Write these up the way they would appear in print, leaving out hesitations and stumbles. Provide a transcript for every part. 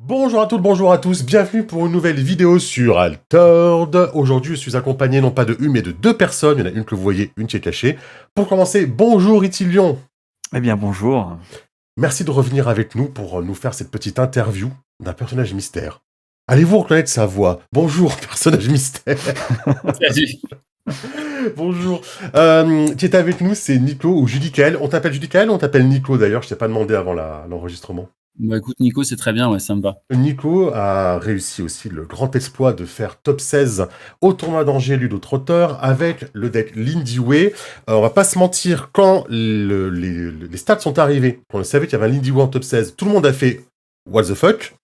Bonjour à toutes, bonjour à tous, bienvenue pour une nouvelle vidéo sur Altered. Aujourd'hui, je suis accompagné non pas de une, mais de deux personnes. Il y en a une que vous voyez, une qui est cachée. Pour commencer, bonjour Ithilion. Eh bien, bonjour. Merci de revenir avec nous pour nous faire cette petite interview d'un personnage mystère. Allez-vous reconnaître sa voix? Bonjour, personnage mystère. Salut. Bonjour. Qui est avec nous, c'est Nico ou Judicaël. On t'appelle Judicaël ou on t'appelle Nico d'ailleurs? Je t'ai pas demandé avant l'enregistrement. Bah écoute Nico, c'est très bien, ouais, ça me va. Nico a réussi aussi le grand exploit de faire top 16 au tournoi d'Angers Ludo Trotter avec le deck Lindy Way. On va pas se mentir, quand les stats sont arrivés, quand on savait qu'il y avait un Lindy Way en top 16, tout le monde a fait what the fuck.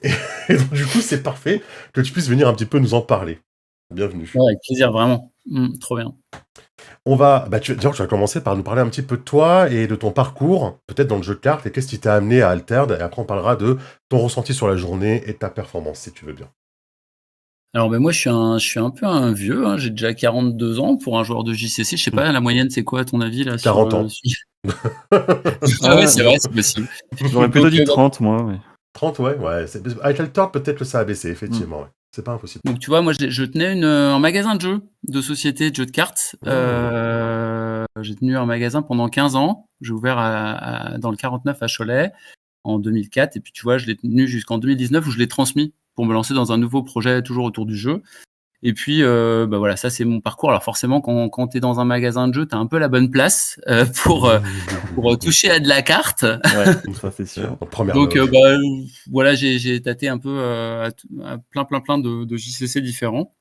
Et donc du coup, c'est parfait que tu puisses venir un petit peu nous en parler. Bienvenue. Ouais, avec plaisir, vraiment. Trop bien. On va, tu vas commencer par nous parler un petit peu de toi et de ton parcours, peut-être dans le jeu de cartes, et qu'est-ce qui t'a amené à Altered, et après on parlera de ton ressenti sur la journée et ta performance, si tu veux bien. Alors moi je suis un peu un vieux, hein, j'ai déjà 42 ans pour un joueur de JCC. Je sais pas, la moyenne c'est quoi à ton avis là 40 ans. Ah ouais, c'est vrai, c'est possible. J'aurais plutôt Donc, dit 30, moi. Mais... 30, ouais. Avec Altered, peut-être que ça a baissé, effectivement. Ouais. C'est pas impossible. Donc tu vois, moi je tenais un magasin de jeux, de société de jeux de cartes. J'ai tenu un magasin pendant 15 ans. J'ai ouvert dans le 49 à Cholet en 2004. Et puis tu vois, je l'ai tenu jusqu'en 2019 où je l'ai transmis pour me lancer dans un nouveau projet toujours autour du jeu. Et puis voilà, ça c'est mon parcours. Alors forcément, quand tu es dans un magasin de jeux, tu as un peu la bonne place pour toucher à de la carte. Ouais, ça c'est sûr. Donc voilà, j'ai tâté un peu à plein de JCC différents.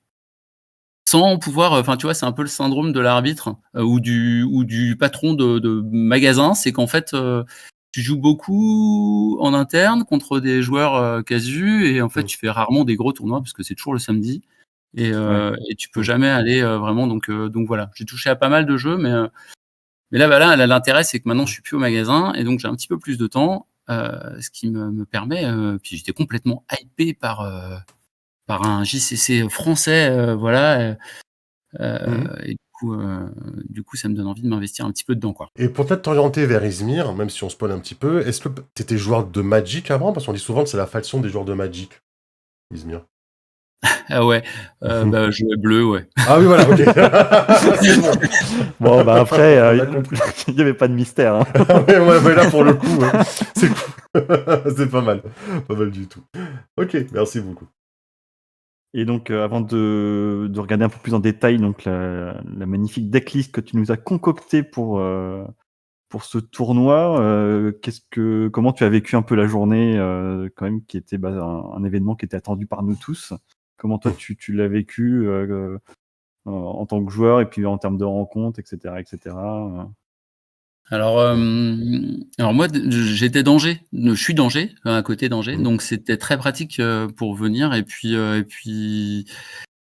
Sans pouvoir, enfin tu vois, c'est un peu le syndrome de l'arbitre ou du patron de magasin, c'est qu'en fait tu joues beaucoup en interne contre des joueurs casus et en fait tu fais rarement des gros tournois parce que c'est toujours le samedi et tu peux jamais aller vraiment donc voilà, j'ai touché à pas mal de jeux mais là l'intérêt c'est que maintenant je suis plus au magasin et donc j'ai un petit peu plus de temps ce qui me permet puis j'étais complètement hypé par un JCC français voilà et du coup, ça me donne envie de m'investir un petit peu dedans, quoi. Et pour peut-être t'orienter vers Izmir, même si on spoil un petit peu, est-ce que t'étais joueur de Magic avant? Parce qu'on dit souvent que c'est la faction des joueurs de Magic, Izmir. Ah ouais, je jouais bleu, ouais. Ah oui, voilà, ok. C'est bon. Bon, bah après, On a compris. il n'y avait pas de mystère. Hein. ouais, là pour le coup, c'est cool. C'est pas mal. Pas mal du tout. Ok, merci beaucoup. Et donc, avant de regarder un peu plus en détail donc la magnifique decklist que tu nous as concoctée pour ce tournoi, comment tu as vécu un peu la journée quand même, qui était un événement qui était attendu par nous tous. Comment toi tu l'as vécu en tant que joueur et puis en termes de rencontres, etc., etc. Alors moi, j'étais d'Angers, je suis d'Angers, à côté d'Angers, donc c'était très pratique pour venir. Et puis, ce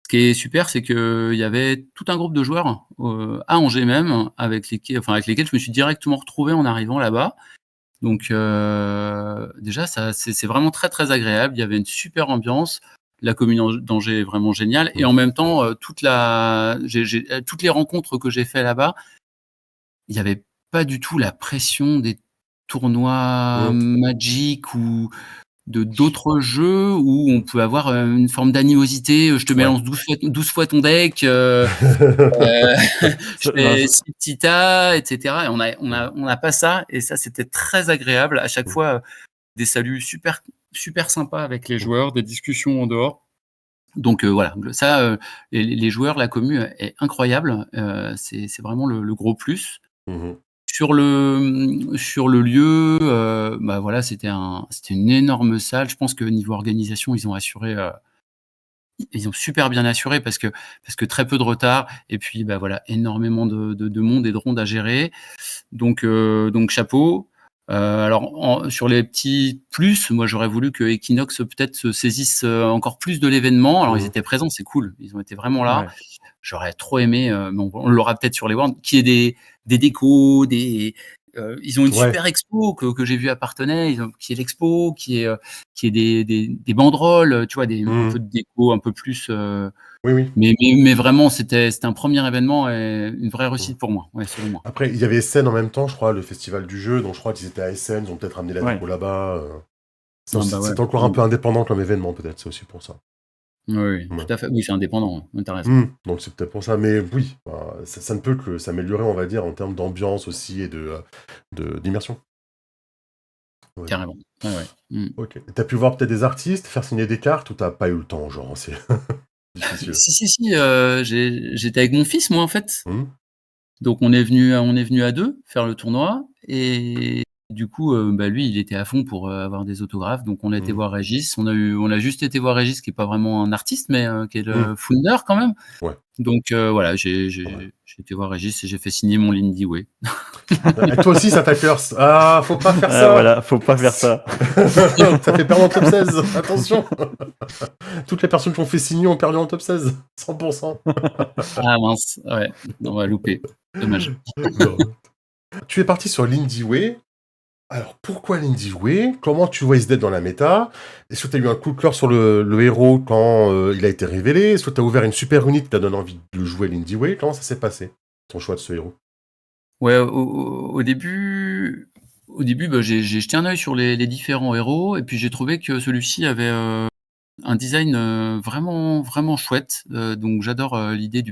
qui est super, c'est qu'il y avait tout un groupe de joueurs à Angers même, avec lesquels je me suis directement retrouvé en arrivant là-bas. Donc déjà, ça, c'est vraiment très très agréable. Il y avait une super ambiance. La commune d'Angers est vraiment géniale. Et en même temps, toutes les rencontres que j'ai fait là-bas, il n'y avait pas du tout la pression des tournois Magic ou d'autres jeux où on peut avoir une forme d'animosité. Je te mélange 12 fois ton deck, je fais 6 petits tas, etc. Et on a pas ça. Et ça, c'était très agréable. À chaque fois, des saluts super, super sympas avec les joueurs, des discussions en dehors. Donc voilà, ça, les joueurs, la commu est incroyable. C'est vraiment le gros plus. Sur le lieu, voilà, c'était une énorme salle. Je pense que niveau organisation, ils ont super bien assuré parce que très peu de retard et puis voilà, énormément de monde et de rondes à gérer. Donc chapeau. Alors sur les petits plus, moi j'aurais voulu que Equinox peut-être se saisisse encore plus de l'événement. Alors ils étaient présents, c'est cool, ils ont été vraiment là. Ouais. J'aurais trop aimé, mais on l'aura peut-être sur les Worlds, qu'il y ait des décos, ils ont une super expo que j'ai vue à Parthenay, qui est l'expo, qui est des banderoles, tu vois, un peu de déco, un peu plus. Oui. Mais vraiment, c'était un premier événement et une vraie réussite pour moi, ouais, selon moi. Après, il y avait Essen en même temps, je crois, le festival du jeu, donc je crois qu'ils étaient à Essen, ils ont peut-être ramené la déco là-bas. C'est encore un peu indépendant comme événement, peut-être, c'est aussi pour ça. Oui, Ouais. tout à fait. Oui, c'est indépendant, t'as raison. Donc c'est peut-être pour ça, mais oui, ça ne peut que s'améliorer, on va dire, en termes d'ambiance aussi et d'immersion. Ouais. Carrément. Ouais. Ok. T'as pu voir peut-être des artistes, faire signer des cartes, ou t'as pas eu le temps, genre, c'est difficile. Si, j'étais avec mon fils, moi, en fait. Mmh. Donc on est venu à 2 faire le tournoi et du coup, lui, il était à fond pour, avoir des autographes. Donc on a été voir Régis. On a juste été voir Régis, qui est pas vraiment un artiste, mais, qui est le founder quand même. Ouais. Donc voilà, j'ai été voir Régis et j'ai fait signer mon Lindy Way. Et toi aussi, ça t'a curse. Ah, faut pas faire ça. Voilà, faut pas faire ça. Ça fait perdre en top 16. Attention. Toutes les personnes qui ont fait signer ont perdu en top 16. 100%. Ah mince, ouais, on va louper. Dommage. Non. Tu es parti sur l'Indie Way. Alors, pourquoi l'Indie Way? Comment tu vois Isdead dans la méta? Est-ce que tu as eu un coup de cœur sur le héros quand il a été révélé? Est-ce que tu as ouvert une super unité qui t'a donné envie de jouer l'Indie Way? Comment ça s'est passé, ton choix de ce héros? Ouais, au début, j'ai jeté un œil sur les différents héros et puis j'ai trouvé que celui-ci avait, un design, vraiment, vraiment chouette. Donc j'adore, l'idée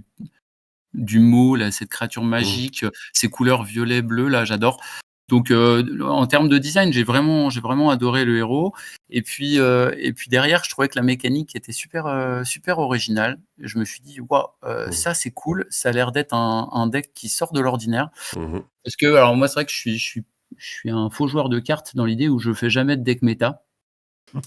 du mot là, cette créature magique, ces couleurs violet, bleu là, j'adore. Donc en termes de design, j'ai vraiment adoré le héros et puis derrière, je trouvais que la mécanique était super, super originale. Je me suis dit: «Waouh, ça c'est cool, ça a l'air d'être un deck qui sort de l'ordinaire». Parce que alors moi, c'est vrai que je suis un faux joueur de cartes dans l'idée où je fais jamais de deck méta.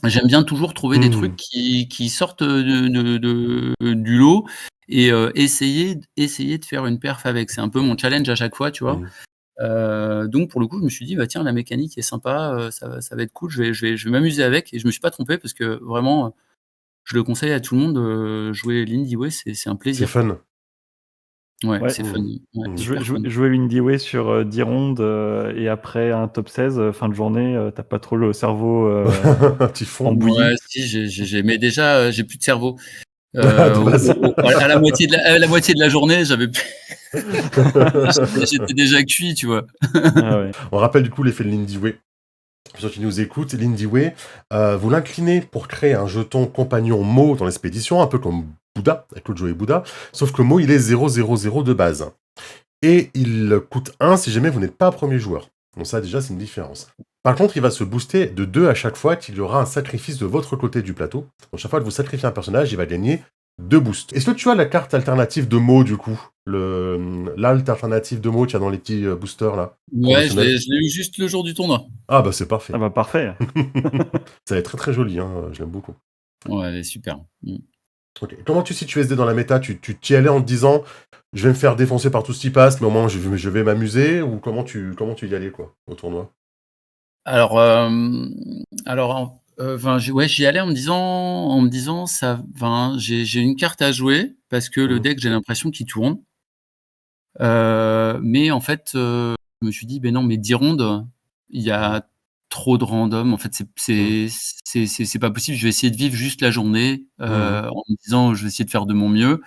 J'aime bien toujours trouver des trucs qui sortent, du lot et essayer de faire une perf avec. C'est un peu mon challenge à chaque fois, tu vois? Donc pour le coup, je me suis dit: «Bah tiens, la mécanique est sympa, ça va être cool, je vais m'amuser avec» et je me suis pas trompé parce que vraiment, je le conseille à tout le monde, jouer l'Indie Way, c'est un C'est plaisir. fun. Ouais, Ouais. c'est fun. Ouais, super fun. Jouer l'Indie Way sur 10 rondes et après un top 16, fin de journée, t'as pas trop le cerveau Petit fond. en bouillie. Ouais, si, j'ai mais déjà, j'ai plus de cerveau. De base. À la moitié de la journée, j'avais plus j'étais déjà cuit, tu vois? Ah ouais. On rappelle du coup l'effet de l'Indie Way. Pour ceux qui nous écoutent, l'Indie Way, vous l'inclinez pour créer un jeton compagnon Mo dans l'expédition, un peu comme Bouddha, avec Claude et Bouddha, sauf que Mo, il est 000 de base. Et il coûte 1 si jamais vous n'êtes pas premier joueur. Donc ça, déjà, c'est une différence. Par contre, il va se booster de 2 à chaque fois qu'il y aura un sacrifice de votre côté du plateau. Donc chaque fois que vous sacrifiez un personnage, il va gagner 2 boosts. Est-ce que tu as la carte alternative de Mo, du coup? L'alt alternative de Mo qu'il y a dans les petits boosters, là? Ouais, je l'ai eu juste le jour du tournoi. Ah bah c'est parfait. Ah bah parfait. Ça est très très joli, hein, je l'aime beaucoup. Ouais, elle est super. Ok. Comment tu situes SD dans la méta? Tu t'y allais en te disant je vais me faire défoncer par tout ce qui passe, mais au moins je vais m'amuser, ou comment tu y allais quoi au tournoi? Alors, j'y allais en me disant ça, enfin, j'ai une carte à jouer parce que le deck, j'ai l'impression qu'il tourne. Mais en fait, je me suis dit: «Beh non, mais 10 rondes, il y a trop de random. En fait, c'est pas possible. Je vais essayer de vivre juste la journée, en me disant: "Je vais essayer de faire de mon mieux"».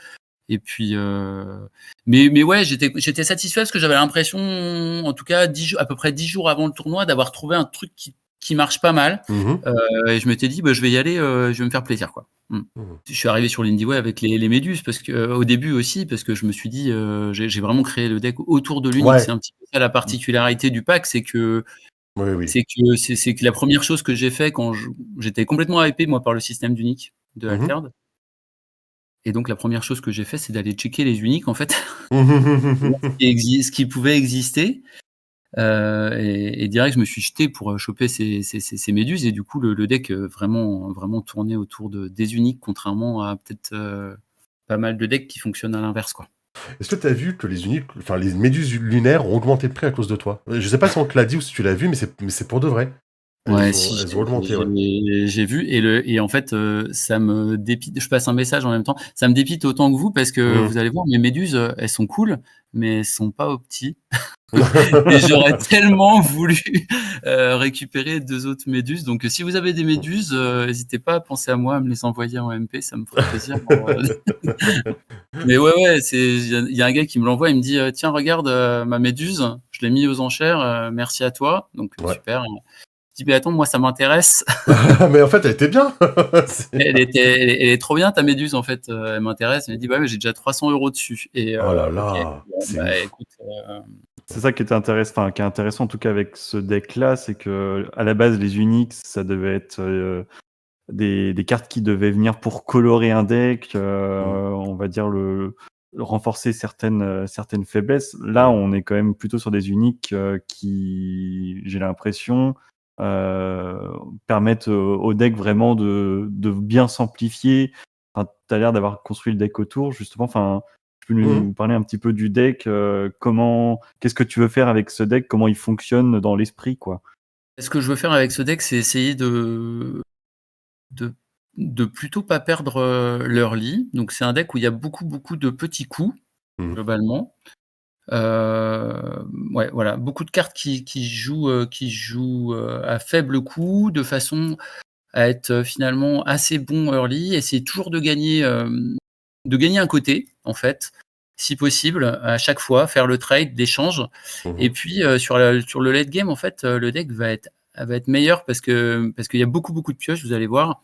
Et puis, mais ouais, j'étais satisfait parce que j'avais l'impression, en tout cas, à peu près 10 jours avant le tournoi, d'avoir trouvé un truc qui marche pas mal. Et je m'étais dit: «Bah, je vais y aller, je vais me faire plaisir, quoi». Je suis arrivé sur l'Indie Way avec les méduses parce que, au début aussi, parce que je me suis dit, j'ai vraiment créé le deck autour de l'unique. Ouais. C'est un petit peu ça la particularité du pack, c'est que Oui. c'est que la première chose que j'ai fait quand j'étais complètement hypé, moi, par le système d'unique de Altered. Et donc la première chose que j'ai fait, c'est d'aller checker les uniques, en fait, voir ce qui pouvait exister, et direct je me suis jeté pour, choper ces méduses et du coup le deck, vraiment tourné autour des uniques, contrairement à peut-être, pas mal de decks qui fonctionnent à l'inverse, quoi. Est-ce que tu as vu que les méduses lunaires ont augmenté de prix à cause de toi? Je sais pas si on te l'a dit ou si tu l'as vu, mais c'est pour de vrai. Ouais, Elles ont augmenté, ouais. j'ai vu et en fait, ça me dépite. Je passe un message en même temps. Ça me dépite autant que vous parce que vous allez voir mes méduses, elles sont cool, mais elles sont pas opti. Et j'aurais tellement voulu, récupérer 2 autres méduses. Donc si vous avez des méduses, hésitez pas à penser à moi, à me les envoyer en MP, ça me ferait plaisir. Mais ouais, il y a un gars qui me l'envoie, il me dit: «Tiens regarde, ma méduse, je l'ai mis aux enchères, merci à toi». Donc super. dis, mais attends, moi, ça m'intéresse. Mais en fait, elle était bien. Elle est trop bien, ta méduse, en fait. Elle m'intéresse. Elle me dit, bah, mais j'ai déjà 300 € dessus. Et, Oh là ok, là, bon, c'est bah, ouf. écoute, C'est ça qui est intéressant en tout cas avec ce deck-là, c'est que à la base les Unix, ça devait être des cartes qui devaient venir pour colorer un deck, on va dire renforcer certaines faiblesses. Là, on est quand même plutôt sur des uniques qui, j'ai l'impression, euh, permettent au deck vraiment de bien s'amplifier. Enfin, tu as l'air d'avoir construit le deck autour, justement. Enfin, tu peux nous parler un petit peu du deck, qu'est-ce que tu veux faire avec ce deck, comment il fonctionne dans l'esprit, quoi. ce que je veux faire avec ce deck, c'est essayer de plutôt pas perdre l'early. Donc, c'est un deck où il y a beaucoup, beaucoup de petits coups, globalement. Ouais, voilà, beaucoup de cartes qui jouent à faible coût, de façon à être finalement assez bon early, essayer toujours de gagner un côté, en fait, si possible, à chaque fois, faire le trade d'échange. Et puis sur le late game, en fait, le deck va être meilleur parce qu'il y a beaucoup, beaucoup de pioches, vous allez voir.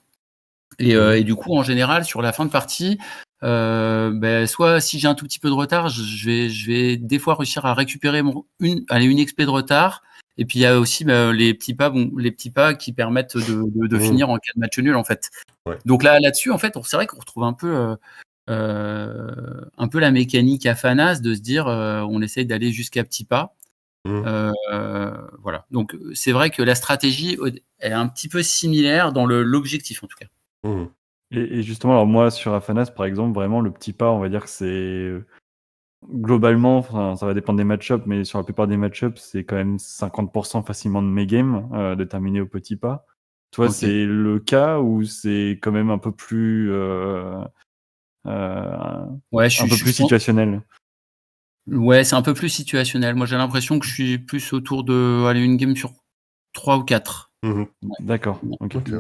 Et du coup, en général, sur la fin de partie, soit si j'ai un tout petit peu de retard, je vais des fois réussir à récupérer une XP de retard. Et puis il y a aussi les petits pas qui permettent de finir en cas de match nul, en fait. Ouais. Donc là-dessus, en fait, c'est vrai qu'on retrouve un peu la mécanique à Fanas de se dire on essaye d'aller jusqu'à petits pas. Voilà. Donc c'est vrai que la stratégie est un petit peu similaire dans l'objectif, en tout cas. Et justement, alors moi, sur Afanas, par exemple, vraiment, le petit pas, on va dire que c'est globalement, ça va dépendre des match-ups, mais sur la plupart des match-ups, c'est quand même 50% facilement de mes games de terminer au petit pas. Toi, Ok. c'est le cas ou c'est quand même un peu plus, Ouais, situationnel? Ouais, c'est un peu plus situationnel. Moi, j'ai l'impression que je suis plus autour de une game sur 3 ou 4. Ouais. D'accord, ok. Ok.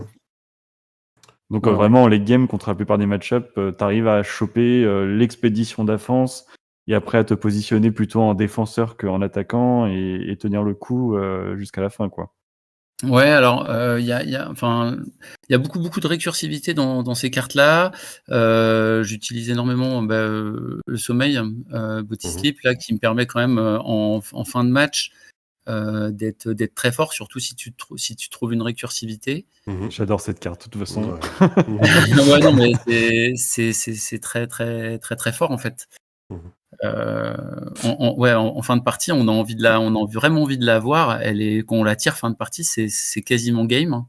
Donc Voilà. vraiment, les games contre la plupart des match-ups, t'arrives à choper l'expédition d'offense et après à te positionner plutôt en défenseur qu'en attaquant et tenir le coup jusqu'à la fin, quoi. Ouais, alors il y a beaucoup beaucoup de récursivité dans ces cartes-là. J'utilise énormément le sommeil, Body Sleep là, qui me permet quand même en fin de match d'être très fort, surtout si tu trouves une récursivité. J'adore cette carte, de toute façon. Ouais, non, mais c'est très très très très fort, en fait. En fin de partie, on a vraiment envie de la voir. Quand on la tire fin de partie, c'est quasiment game.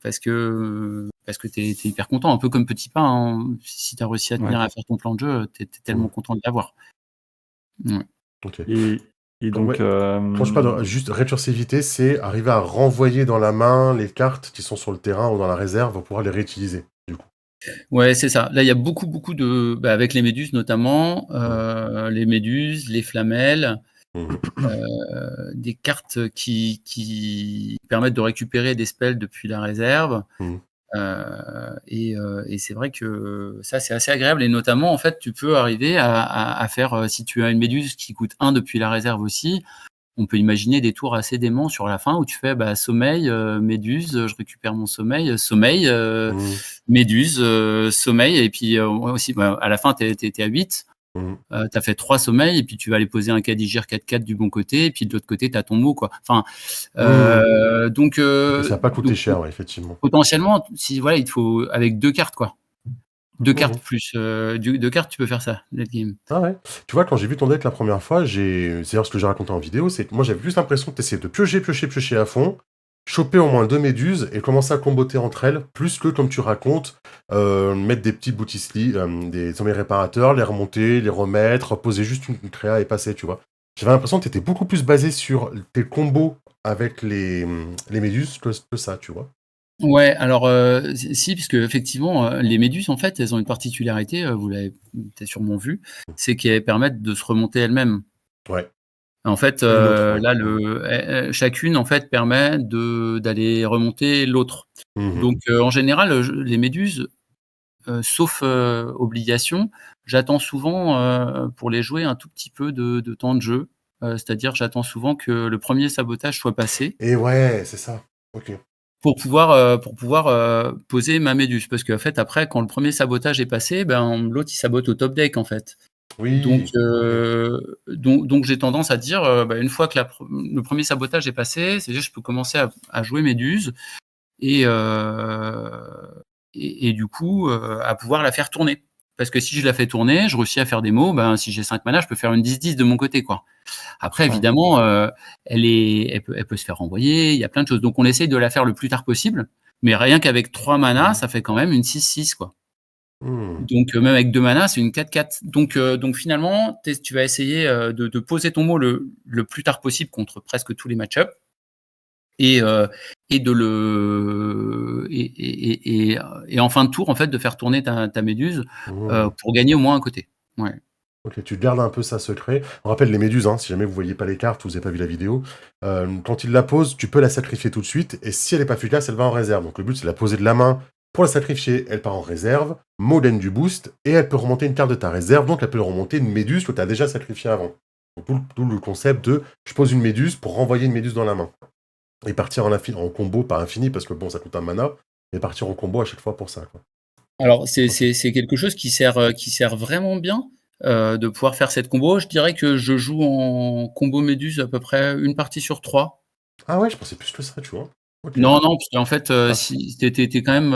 Parce que t'es hyper content, un peu comme Petit Pain, hein. Si tu as réussi à tenir à faire ton plan de jeu, t'es tellement content de l'avoir. Ouais. Ok. Et donc, Quand je parle de juste récursivité, c'est arriver à renvoyer dans la main les cartes qui sont sur le terrain ou dans la réserve pour pouvoir les réutiliser, du coup. Ouais, c'est ça. Là, il y a beaucoup, beaucoup avec les méduses notamment, les méduses, les flamelles, des cartes qui permettent de récupérer des spells depuis la réserve. Et c'est vrai que ça, c'est assez agréable. Et notamment, en fait, tu peux arriver à faire, si tu as une méduse qui coûte 1 depuis la réserve aussi, on peut imaginer des tours assez déments sur la fin où tu fais sommeil, méduse, je récupère mon sommeil, sommeil, méduse, sommeil. Et puis aussi, à la fin, tu es à 8. Tu as fait 3 sommeils et puis tu vas aller poser un Kadigir 4/4 du bon côté et puis de l'autre côté, tu as ton mot, quoi. Enfin, donc, Ça n'a pas coûté cher, ouais, effectivement. potentiellement, il te faut avec 2 cartes, quoi. 2 cartes plus 2 cartes, tu peux faire ça, late game. Ah ouais. Tu vois, quand j'ai vu ton deck la première fois, c'est d'ailleurs ce que j'ai raconté en vidéo, c'est que moi j'avais plus l'impression que tu essayais de piocher à fond, choper au moins 2 méduses et commencer à comboter entre elles, plus que, comme tu racontes, mettre des petits boutisli, des sommeils réparateurs, les remonter, les remettre, poser juste une créa et passer, tu vois. J'avais l'impression que tu étais beaucoup plus basé sur tes combos avec les méduses que ça, tu vois. Ouais, alors si, puisque effectivement, les méduses, en fait, elles ont une particularité, vous l'avez peut-être sûrement vu, c'est qu'elles permettent de se remonter elles-mêmes. Ouais. En fait, L'une l'autre, ouais. là, chacune, en fait, permet d'aller remonter l'autre. Donc, en général, les méduses, sauf obligation, j'attends souvent pour les jouer un tout petit peu de temps de jeu. c'est-à-dire j'attends souvent que le premier sabotage soit passé Et ouais, c'est ça. Ok. pour pouvoir poser ma méduse. Parce qu'en fait, après, quand le premier sabotage est passé, ben, l'autre il sabote au top deck en fait. Donc, Oui. Ok. donc j'ai tendance à dire, bah, une fois que le premier sabotage est passé, c'est-à-dire je peux commencer à jouer méduse et, et du coup, à pouvoir la faire tourner. Parce que si je la fais tourner, je réussis à faire des mots, ben, si j'ai 5 manas, je peux faire une 10-10 de mon côté, quoi. Après Ouais. évidemment, elle peut se faire renvoyer, il y a plein de choses. Donc on essaye de la faire le plus tard possible, mais rien qu'avec 3 manas, ça fait quand même une 6-6, quoi. Hmm. Donc même avec 2 manas, c'est une 4-4. Donc finalement, tu vas essayer, de poser ton mot le plus tard possible contre presque tous les match-up et de le et en fin de tour, en fait, de faire tourner ta méduse, Hmm. pour gagner au moins un côté. Ouais. Ok, tu gardes un peu ça secret. On rappelle les méduses, hein, si jamais vous voyez pas les cartes ou vous n'avez pas vu la vidéo. Quand il la pose, tu peux la sacrifier tout de suite, et si elle n'est pas efficace, elle va en réserve. Donc le but, c'est de la poser de la main pour la sacrifier. Elle part en réserve, Modène du boost, et elle peut remonter une carte de ta réserve, donc elle peut remonter une méduse que tu as déjà sacrifiée avant. Donc tout le concept de je pose une méduse pour renvoyer une méduse dans la main. Et partir en combo, pas infini, parce que bon, ça coûte un mana, mais partir en combo à chaque fois pour ça, quoi. Alors Ok. c'est quelque chose qui sert vraiment bien, de pouvoir faire cette combo. Je dirais que je joue en combo méduse à peu près une partie sur 3. Ah ouais, je pensais plus que ça, tu vois. Ok. Non, non, parce qu'en fait, Ah. si tu es quand même,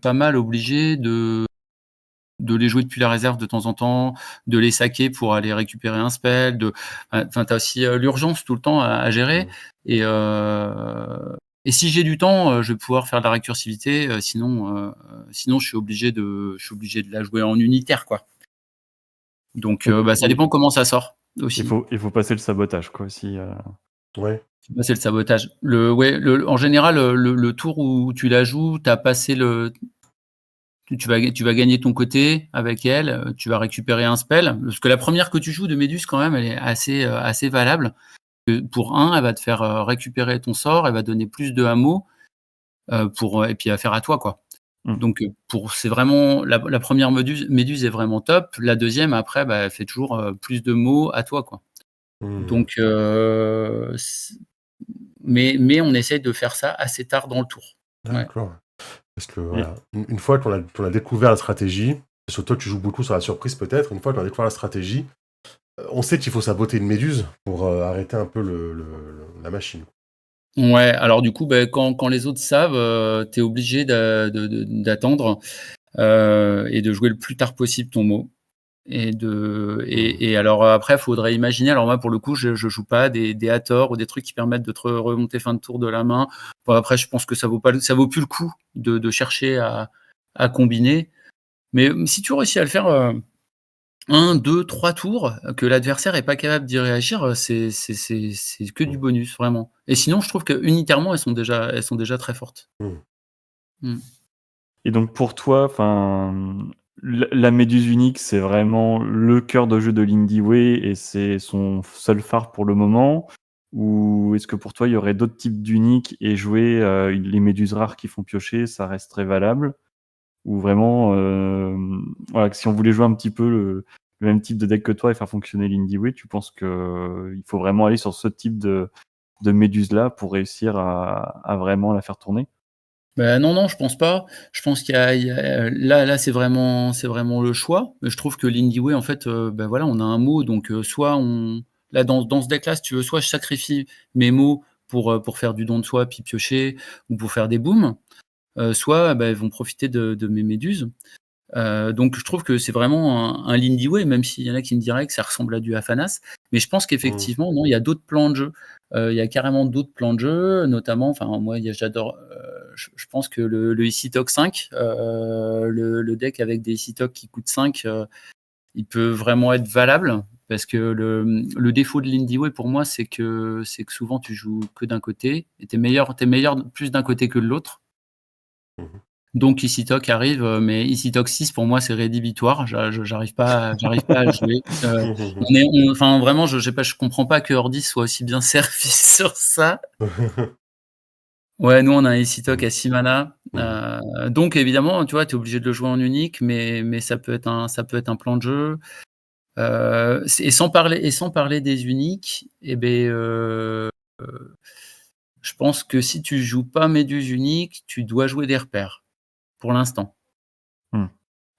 pas mal obligé de les jouer depuis la réserve de temps en temps, de les saquer pour aller récupérer un spell, enfin, tu as aussi, l'urgence tout le temps à gérer Hmm. et et si j'ai du temps, je vais pouvoir faire de la récursivité, sinon je suis obligé de la jouer en unitaire, quoi. Donc, Donc bah, ça il dépend comment ça sort il aussi. faut il faut passer le sabotage, quoi, aussi, Ouais. Bah, c'est le sabotage. Ouais, en général, le tour où tu la joues, tu as passé le tu vas gagner ton côté avec elle, tu vas récupérer un spell. Parce que la première que tu joues de Méduse quand même, elle est assez valable. Pour un, elle va te faire, récupérer ton sort, elle va donner plus de hameaux, et puis affaire à toi, quoi. Mmh. Donc, c'est vraiment la 1re méduse est vraiment top. La deuxième après, bah, elle fait toujours, plus de mots à toi, quoi. Hmm. Donc, mais on essaye de faire ça assez tard dans le tour. Ouais. D'accord. Parce que et voilà, une fois qu'on a découvert la stratégie, parce que toi tu joues beaucoup sur la surprise peut-être, une fois qu'on a découvert la stratégie, on sait qu'il faut saboter une méduse pour arrêter un peu la machine. Ouais, alors du coup, bah, quand les autres savent, tu es obligé d'attendre, et de jouer le plus tard possible ton mot Hmm. et alors, après, il faudrait imaginer alors moi, pour le coup, je joue pas des Hathor ou des trucs qui permettent de te remonter fin de tour de la main. Bon, après, je pense que ça vaut plus le coup de chercher à combiner. Mais, si tu réussis à le faire, 1, 2, 3 tours, que l'adversaire est pas capable d'y réagir, c'est que du Hmm. bonus, vraiment. Et sinon, je trouve qu'unitairement, elles sont déjà très fortes. Hmm. Mmh. et donc pour toi, enfin, la méduse unique, c'est vraiment le cœur de jeu de Lindy Way et c'est son seul phare pour le moment? Ou est-ce que pour toi, il y aurait d'autres types d'uniques et jouer, les méduses rares qui font piocher, ça resterait valable? Ou vraiment, voilà, que si on voulait jouer un petit peu le même type de deck que toi et faire fonctionner Lindy Way, tu penses qu'il faut vraiment aller sur ce type de méduse-là pour réussir à vraiment la faire tourner? Bah, non, non, je pense pas. Je pense qu'il y a là, c'est vraiment le choix. Mais je trouve que l'Indie Way, en fait, bah, voilà, on a un mot, donc soit on là, dans ce deck-là, si tu veux, soit je sacrifie mes mots pour faire du don de soi, puis piocher ou pour faire des booms, soit, bah, elles vont profiter de mes méduses. Donc je trouve que c'est vraiment un Lindy Way, même s'il y en a qui me diraient que ça ressemble à du Afanas. Mais je pense Hmm. qu'effectivement, non, il y a d'autres plans de jeu. Il y a carrément d'autres plans de jeu, notamment, enfin moi, j'adore, je pense que le Icy Tox 5, le deck avec des Icy Tox qui coûtent 5, il peut vraiment être valable. Parce que le défaut de Lindy Way pour moi, c'est que souvent tu joues que d'un côté et t'es meilleur plus d'un côté que de l'autre. Mhm. Donc Easy Talk arrive, mais Easy Talk 6 pour moi c'est rédhibitoire. J'arrive pas à le jouer. Enfin vraiment je sais pas, je comprends pas que Ordi soit aussi bien servi sur ça. Ouais, nous on a un Easy Talk Hmm. à 6 mana, Hmm. donc évidemment, tu vois, tu es obligé de le jouer en unique, mais ça peut être un plan de jeu. Et sans parler des uniques, je pense que si tu joues pas Méduse unique, tu dois jouer des repères, pour l'instant.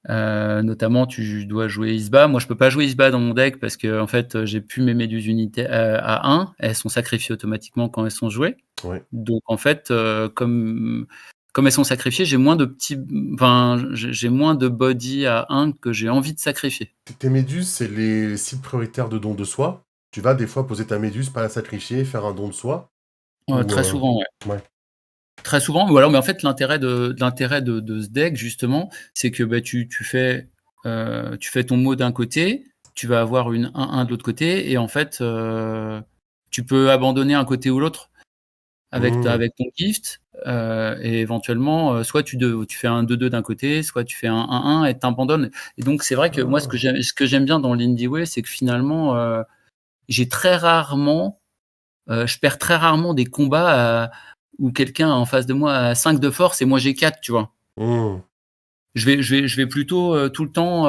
Notamment, tu dois jouer Isba. Moi, je peux pas jouer Isba dans mon deck parce que en fait, j'ai plus mes Méduses unités à 1. Elles sont sacrifiées automatiquement quand elles sont jouées. Ouais. Donc en fait, comme elles sont sacrifiées, j'ai moins de body à 1 que j'ai envie de sacrifier. Tes méduses, c'est les cibles prioritaires de don de soi. Tu vas des fois poser ta méduse, pas la sacrifier, faire un don de soi. Très souvent, ouais. Ouais. Très souvent, ou alors, mais en fait, l'intérêt de ce deck, justement, c'est que tu fais ton mot d'un côté, tu vas avoir une 1-1 de l'autre côté, et en fait, tu peux abandonner un côté ou l'autre avec ton gift, et éventuellement, soit tu fais un 2-2 d'un côté, soit tu fais un 1-1 et t'abandonnes. Et donc, c'est vrai que moi, ce que j'aime bien dans l'Indie Way, c'est que finalement, je perds très rarement des combats où quelqu'un en face de moi a 5 de force et moi j'ai 4, tu vois. Je vais plutôt tout le temps.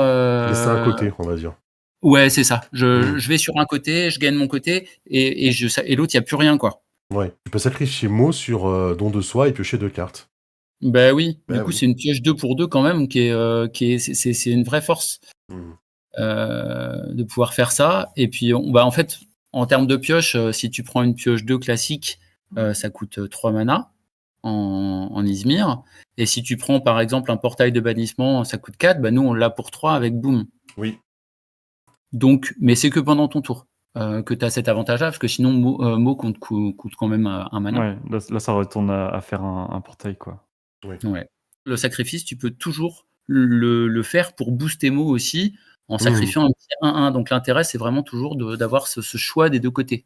Laisser un côté, on va dire. Ouais, c'est ça. Je vais sur un côté, je gagne mon côté et l'autre, il n'y a plus rien, quoi. Ouais. Tu peux sacrifier Mo sur don de soi et piocher 2 cartes. Bah oui. Bah du coup, oui. c'est une pioche 2 pour 2 quand même c'est une vraie force de pouvoir faire ça. Et puis, en fait, en termes de pioche, si tu prends une pioche 2 classique, ça coûte 3 mana en Izmir. Et si tu prends par exemple un portail de bannissement, ça coûte 4, nous on l'a pour 3 avec Boom. Oui. Donc, mais c'est que pendant ton tour que tu as cet avantage-là, parce que sinon Mo coûte quand même un mana. Ouais, là ça retourne à faire un portail, quoi. Ouais. Le sacrifice, tu peux toujours le faire pour booster Mo aussi, en sacrifiant un petit 1-1. Donc l'intérêt, c'est vraiment toujours d'avoir ce choix des deux côtés.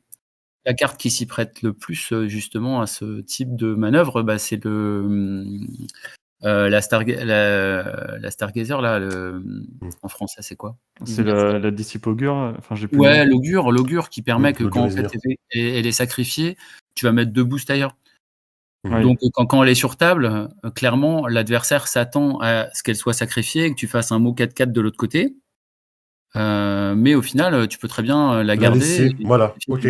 La carte qui s'y prête le plus justement à ce type de manœuvre, c'est la Stargazer là. En français, c'est quoi? C'est la Dissipe Augure. Enfin, j'ai plus. Ouais, l'augure qui permet que quand en Izmir. fait elle est sacrifiée, tu vas mettre 2 boosts ailleurs. Oui. Donc quand elle est sur table, clairement l'adversaire s'attend à ce qu'elle soit sacrifiée et que tu fasses un mot 4-4 de l'autre côté. Mais au final, tu peux très bien la garder. Laisser. Voilà. Ok.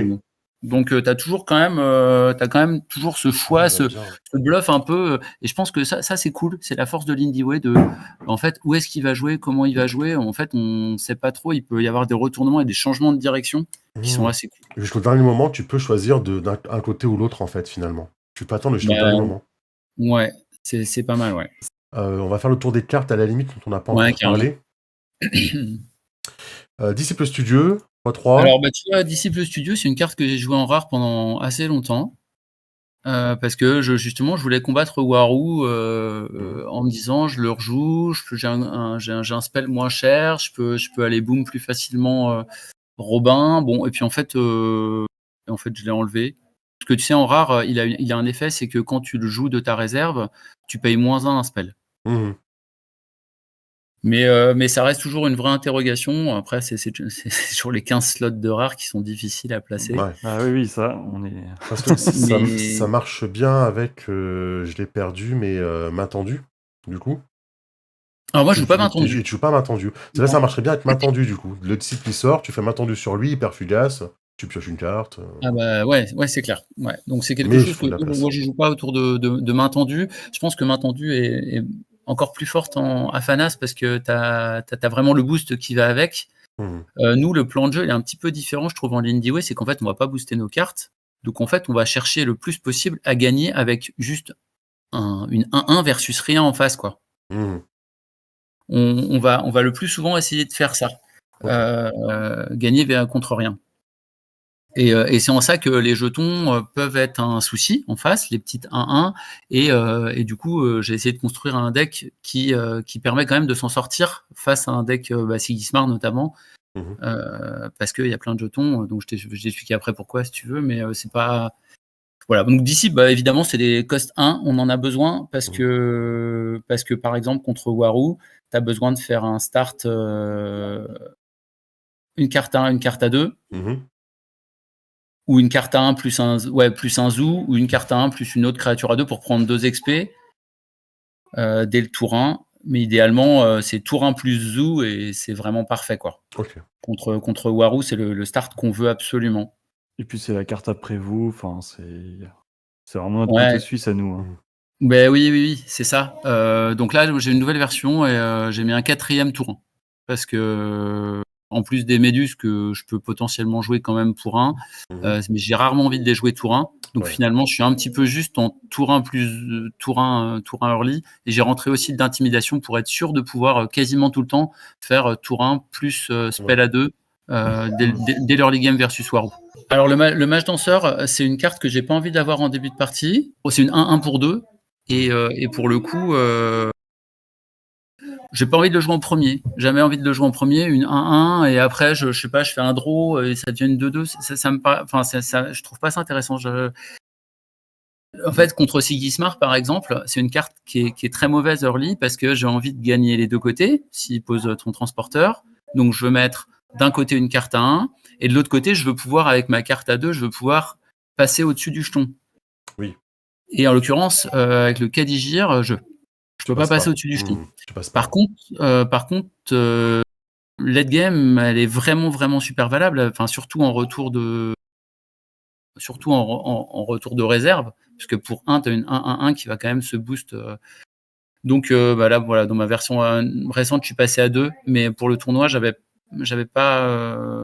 Donc tu as toujours quand même toujours ce choix, ce bluff un peu. Et je pense que ça c'est cool. C'est la force de l'Indie Way en fait, où est-ce qu'il va jouer, comment il va jouer. En fait, on sait pas trop. Il peut y avoir des retournements et des changements de direction qui sont assez cool. Jusqu'au dernier moment, tu peux choisir d'un côté ou l'autre, en fait, finalement. Tu peux attendre jusqu'au dernier moment. Ouais, c'est pas mal, ouais. On va faire le tour des cartes à la limite dont on n'a pas encore parlé. Disciple Studieux, 3-3. Alors, tu vois, Disciple Studieux, c'est une carte que j'ai jouée en rare pendant assez longtemps. Parce que justement, je voulais combattre Waru en me disant, je le rejoue, j'ai un spell moins cher, je peux aller boom plus facilement Robin. Bon, et puis en fait, je l'ai enlevé. Parce que tu sais, en rare, il a un effet, c'est que quand tu le joues de ta réserve, tu payes -1 un spell. Mais ça reste toujours une vraie interrogation. Après, c'est toujours les 15 slots de rare qui sont difficiles à placer. Ouais. Ah oui, ça, on est. Parce que ça marche bien avec, je l'ai perdu, mais main tendue, du coup. Alors moi, je joue pas main tendue. Tu joues pas main tendue. Là, ça marcherait bien avec main tendue, du coup. Le disciple, il sort, tu fais main tendue sur lui, hyper fugace, tu pioches une carte. Ah bah ouais, c'est clair. Ouais. Donc c'est quelque chose que moi, je joue pas autour de main tendue. Je pense que main tendue est encore plus forte à Fanas parce que t'as vraiment le boost qui va avec. Nous, le plan de jeu il est un petit peu différent, je trouve, en l'Indie Way, c'est qu'en fait, on va pas booster nos cartes. Donc en fait, on va chercher le plus possible à gagner avec juste une 1-1 versus rien en face, quoi. On va le plus souvent essayer de faire ça. Gagner contre rien. Et c'est en ça que les jetons peuvent être un souci en face, les petites 1-1. Et du coup, j'ai essayé de construire un deck qui permet quand même de s'en sortir face à un deck Sigismar notamment. Parce qu'il y a plein de jetons. Donc je t'explique après pourquoi si tu veux, mais c'est pas. Voilà. Donc d'ici, évidemment, c'est des cost 1. On en a besoin parce que par exemple, contre Waru, tu as besoin de faire un start une carte à 1, une carte à 2. Ou une carte à 1 plus un zoo, ou une carte à 1 plus une autre créature à 2 pour prendre 2 XP dès le tour 1. Mais idéalement, c'est tour 1 plus Zoo et c'est vraiment parfait, quoi. Ok. Contre Warou, c'est le start qu'on veut absolument. Et puis c'est la carte après vous, enfin c'est vraiment notre Ouais. côté suisse à nous. Ben oui, c'est ça. Donc là, j'ai une nouvelle version et j'ai mis un 4e tour 1. Parce que, en plus des méduses que je peux potentiellement jouer quand même tour 1, mais j'ai rarement envie de les jouer tour 1. Donc Ouais. finalement, je suis un petit peu juste en tour 1 plus tour 1 early. Et j'ai rentré aussi d'intimidation pour être sûr de pouvoir quasiment tout le temps faire tour 1 plus spell à 2 dès l'early game versus Warou. Alors le mage danseur, c'est une carte que j'ai pas envie d'avoir en début de partie. C'est une 1-1 pour 2. Et pour le coup, j'ai pas envie de le jouer en premier. Jamais envie de le jouer en premier. Une 1-1 et après, je sais pas, je fais un draw et ça devient une 2-2. Ça me paraît, enfin, je trouve pas ça intéressant. En fait, contre Sigismar, par exemple, c'est une carte qui est très mauvaise early parce que j'ai envie de gagner les deux côtés s'il pose ton transporteur. Donc, je veux mettre d'un côté une carte à 1 et de l'autre côté, je veux pouvoir, avec ma carte à 2, je veux pouvoir passer au-dessus du jeton. Oui. Et en l'occurrence, avec le Kadigir, je peux pas passer au-dessus du jeton. Par contre, late game, elle est vraiment, vraiment super valable. Enfin, surtout en retour de réserve, puisque pour 1, tu as une 1-1-1 qui va quand même se boost. Donc là, voilà, dans ma version récente, je suis passé à 2, mais pour le tournoi, j'avais pas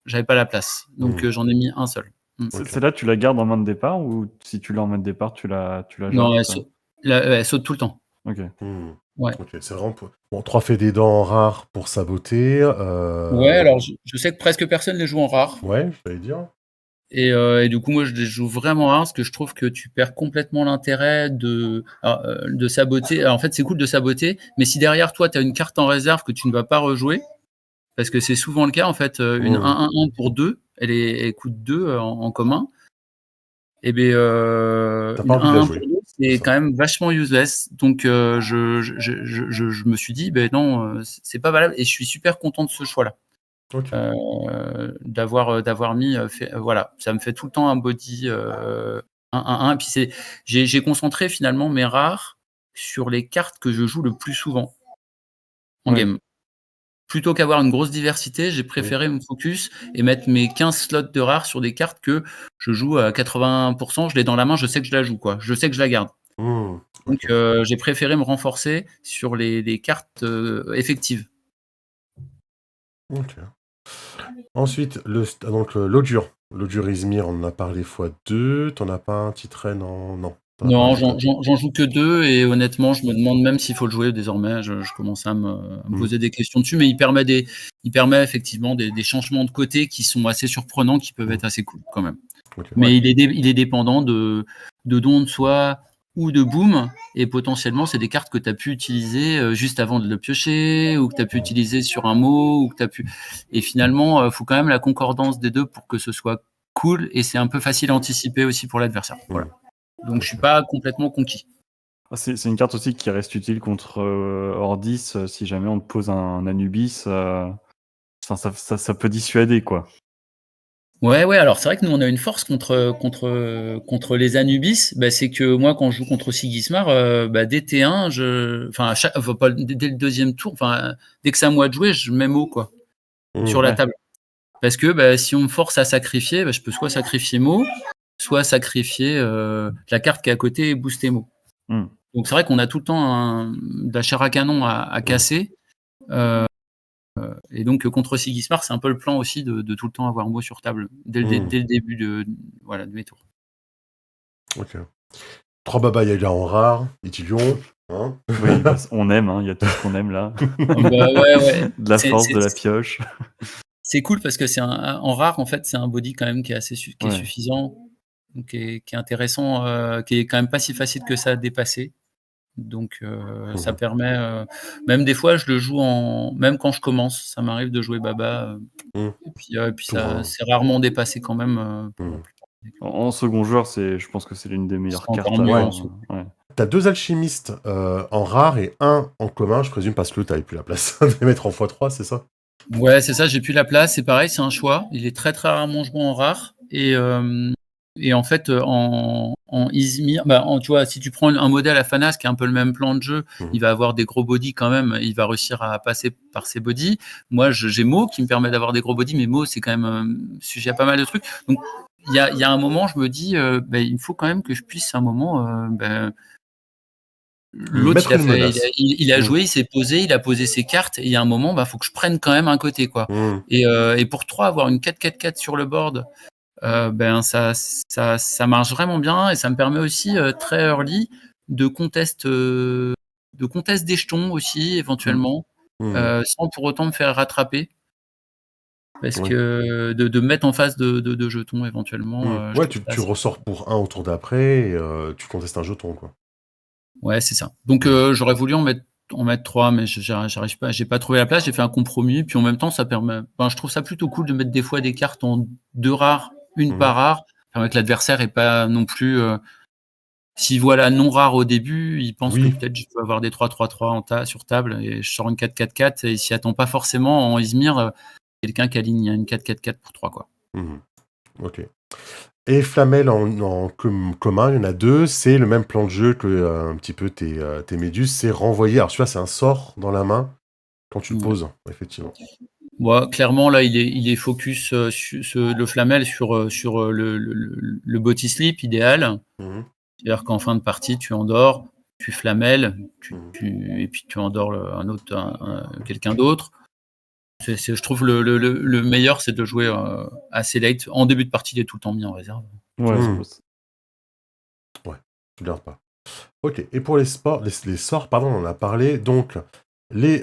la place. Donc j'en ai mis un seul. Celle-là, tu la gardes en main de départ ou si tu l'as en main de départ, tu la Non, jartes elle saute tout le temps. Ok. Ouais. Ok, c'est vraiment bon, 3 faits des dents rares pour saboter. Ouais, alors je sais que presque personne les joue en rare. Ouais, j'allais dire. Et du coup, moi, je les joue vraiment rare parce que je trouve que tu perds complètement l'intérêt de saboter. Alors, en fait, c'est cool de saboter, mais si derrière toi, tu as une carte en réserve que tu ne vas pas rejouer, parce que c'est souvent le cas, en fait, une 1-1-1 pour 2, elle coûte 2 en commun. Et bien, une 1-1 pour 2, c'est quand même vachement useless. Donc, je me suis dit, ben non, c'est pas valable. Et je suis super content de ce choix-là. Ok. D'avoir mis, voilà, ça me fait tout le temps un body 1-1-1. Et puis j'ai concentré finalement mes rares sur les cartes que je joue le plus souvent en game. Plutôt qu'avoir une grosse diversité, j'ai préféré me focus et mettre mes 15 slots de rares sur des cartes que je joue à 80%. Je l'ai dans la main, je sais que je la joue, quoi. Je sais que je la garde. Donc j'ai préféré me renforcer sur les cartes effectives. Ok. Ensuite, l'Odure. L'Odure Izmir, on en a parlé x2. T'en as pas un titré? Non. Non, j'en joue que 2 et honnêtement, je me demande même s'il faut le jouer désormais. Je commence à me poser des questions dessus, mais il permet effectivement des changements de côté qui sont assez surprenants, qui peuvent être assez cool quand même. Mais il est dépendant de don de soi ou de boom, et potentiellement, c'est des cartes que tu as pu utiliser juste avant de le piocher, ou que tu as pu utiliser sur un mot, ou que tu as pu... Et finalement, il faut quand même la concordance des deux pour que ce soit cool, et c'est un peu facile à anticiper aussi pour l'adversaire. Voilà. Donc, je suis pas complètement conquis. C'est une carte aussi qui reste utile contre Ordis si jamais on te pose un Anubis. Ça peut dissuader, quoi. Ouais, alors c'est vrai que nous, on a une force contre les Anubis, c'est que moi, quand je joue contre Sigismar, dès T1, dès le deuxième tour, dès que c'est à moi de jouer, je mets mot, quoi, sur la table. Parce que si on me force à sacrifier, je peux soit sacrifier mot, soit sacrifier la carte qui est à côté et booster mot. Donc c'est vrai qu'on a tout le temps de la chair à canon à casser. Et donc contre Sigismar, c'est un peu le plan aussi de tout le temps avoir mot sur table dès le début de mes tours. Ok. 3 Baba Yaga en rare, Itidion. Hein, oui, on aime, il y a tout ce qu'on aime là. Ouais. De la force, de la pioche. C'est cool parce que en rare, en fait, c'est un body quand même qui est assez qui est suffisant, qui est intéressant, qui est quand même pas si facile que ça à dépasser. Donc ça permet, même des fois je le joue même quand je commence, ça m'arrive de jouer Baba, et puis ça c'est rarement dépassé quand même. En second joueur, je pense que c'est l'une des meilleures cartes. T'as 2 alchimistes en rare et un en commun, je présume, parce que t'avais plus la place de les mettre en x3, c'est ça? Ouais, c'est ça, j'ai plus la place, c'est pareil, c'est un choix. Il est très très rarement joué en rare, et Et en fait, en Izmir, tu vois, si tu prends un modèle à Fanas qui a un peu le même plan de jeu, il va avoir des gros bodies quand même, il va réussir à passer par ses bodies. Moi, j'ai Mo qui me permet d'avoir des gros bodies, mais Mo, c'est quand même sujet à pas mal de trucs. Donc, il y a un moment, je me dis, il faut quand même que je puisse, à un moment, l'autre, Mettre une menace. il a joué, il s'est posé, il a posé ses cartes, et il y a un moment, faut que je prenne quand même un côté, quoi. Et pour 3, avoir une 4-4-4 sur le board, ça marche vraiment bien, et ça me permet aussi très early de contest des jetons aussi éventuellement, sans pour autant me faire rattraper, parce que de me mettre en face de jetons éventuellement. Ouais, tu ressors pour 1 au tour d'après et tu contestes un jeton, quoi. Ouais, c'est ça. Donc j'aurais voulu en mettre 3, mais j'arrive pas, j'ai pas trouvé la place, j'ai fait un compromis, puis en même temps ça permet, je trouve ça plutôt cool de mettre des fois des cartes en 2 rares, une par rare, permet que l'adversaire est pas non plus, s'il voit la non rare au début, il pense que peut-être je peux avoir des 3-3-3 sur table, et je sors une 4-4-4, et il s'y attend pas forcément. En Izmir, quelqu'un qui aligne une 4-4-4 pour 3, quoi. Ok. Et Flamel en commun, il y en a 2, c'est le même plan de jeu que un petit peu tes méduses, c'est renvoyer. Alors celui-là, c'est un sort dans la main quand tu le poses, effectivement. Clairement, là, il est focus le Flamel sur le body slip idéal. C'est-à-dire qu'en fin de partie, tu endors, tu flamelles, et puis tu endors quelqu'un d'autre. Je trouve le meilleur, c'est de jouer assez late. En début de partie, il est tout le temps mis en réserve. Ouais, tu gardes pas. Ok, et pour les sorts, on en a parlé, donc les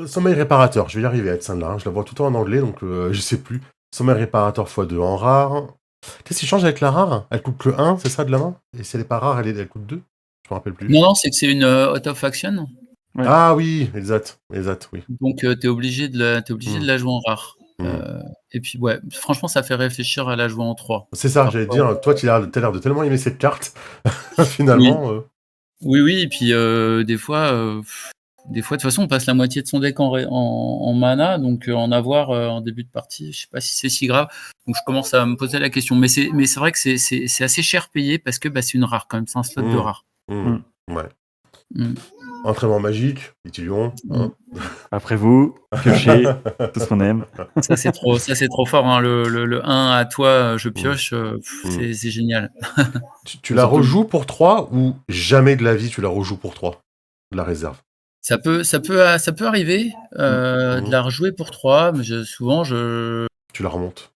sommeil réparateur, je vais y arriver à être celle-là, je la vois tout le temps en anglais, donc je sais plus. Sommeil réparateur x2 en rare. Qu'est-ce qui change avec la rare? Elle coûte que 1, c'est ça, de la main? Et si elle est pas rare, elle coûte 2? Je me rappelle plus. Non, c'est que c'est une out of action. Ouais. Ah oui, exact, oui. Donc t'es obligé de la jouer en rare. Et puis franchement, ça fait réfléchir à la jouer en 3. C'est ça, j'allais dire, toi tu as l'air de tellement aimer cette carte, finalement. Oui, et puis des fois, de toute façon, on passe la moitié de son deck en mana, donc en avoir en début de partie, je sais pas si c'est si grave. Donc je commence à me poser la question. Mais c'est vrai que c'est assez cher payé, parce que c'est une rare quand même, c'est un slot de rare. Ouais. Entraînement magique, Ithilion. Après vous, piochez, tout ce qu'on aime. Ça c'est trop fort, hein. Le 1 à toi, je pioche, c'est génial. Tu la rejoues pour 3 ou jamais de la vie tu la rejoues pour 3 de la réserve? Ça peut arriver de la rejouer pour 3, mais souvent tu la remontes?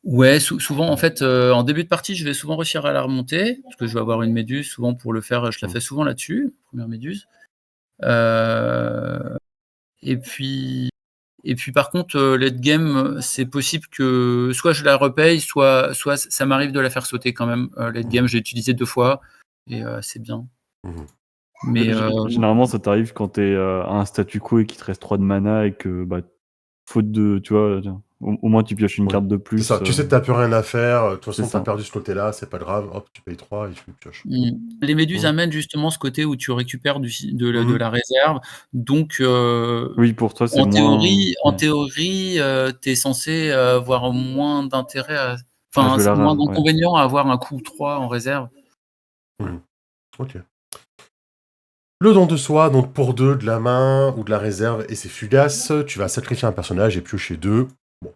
Ouais, souvent en fait, en début de partie, je vais souvent réussir à la remonter, parce que je vais avoir une méduse souvent pour le faire, je la fais souvent là-dessus, première méduse. Et puis par contre, late game, c'est possible que soit je la repaye, soit ça m'arrive de la faire sauter quand même. Late game, j'ai utilisé 2 fois, et c'est bien. Mais généralement, ça t'arrive quand t'es à un statu quo et qu'il te reste 3 de mana, et que faute de, tu vois, au moins tu pioches une carte de plus. C'est ça, tu sais que t'as plus rien à faire, de toute façon t'as perdu ce côté-là, c'est pas grave, hop, tu payes 3 et tu pioches. Les méduses amènent justement ce côté où tu récupères de la réserve, donc oui, pour toi, c'est en théorie, t'es censé avoir moins d'intérêt moins d'inconvénients à avoir un coup 3 en réserve. Ok. Le don de soi, donc pour 2, de la main ou de la réserve, et c'est fugace, tu vas sacrifier un personnage et piocher 2. Bon,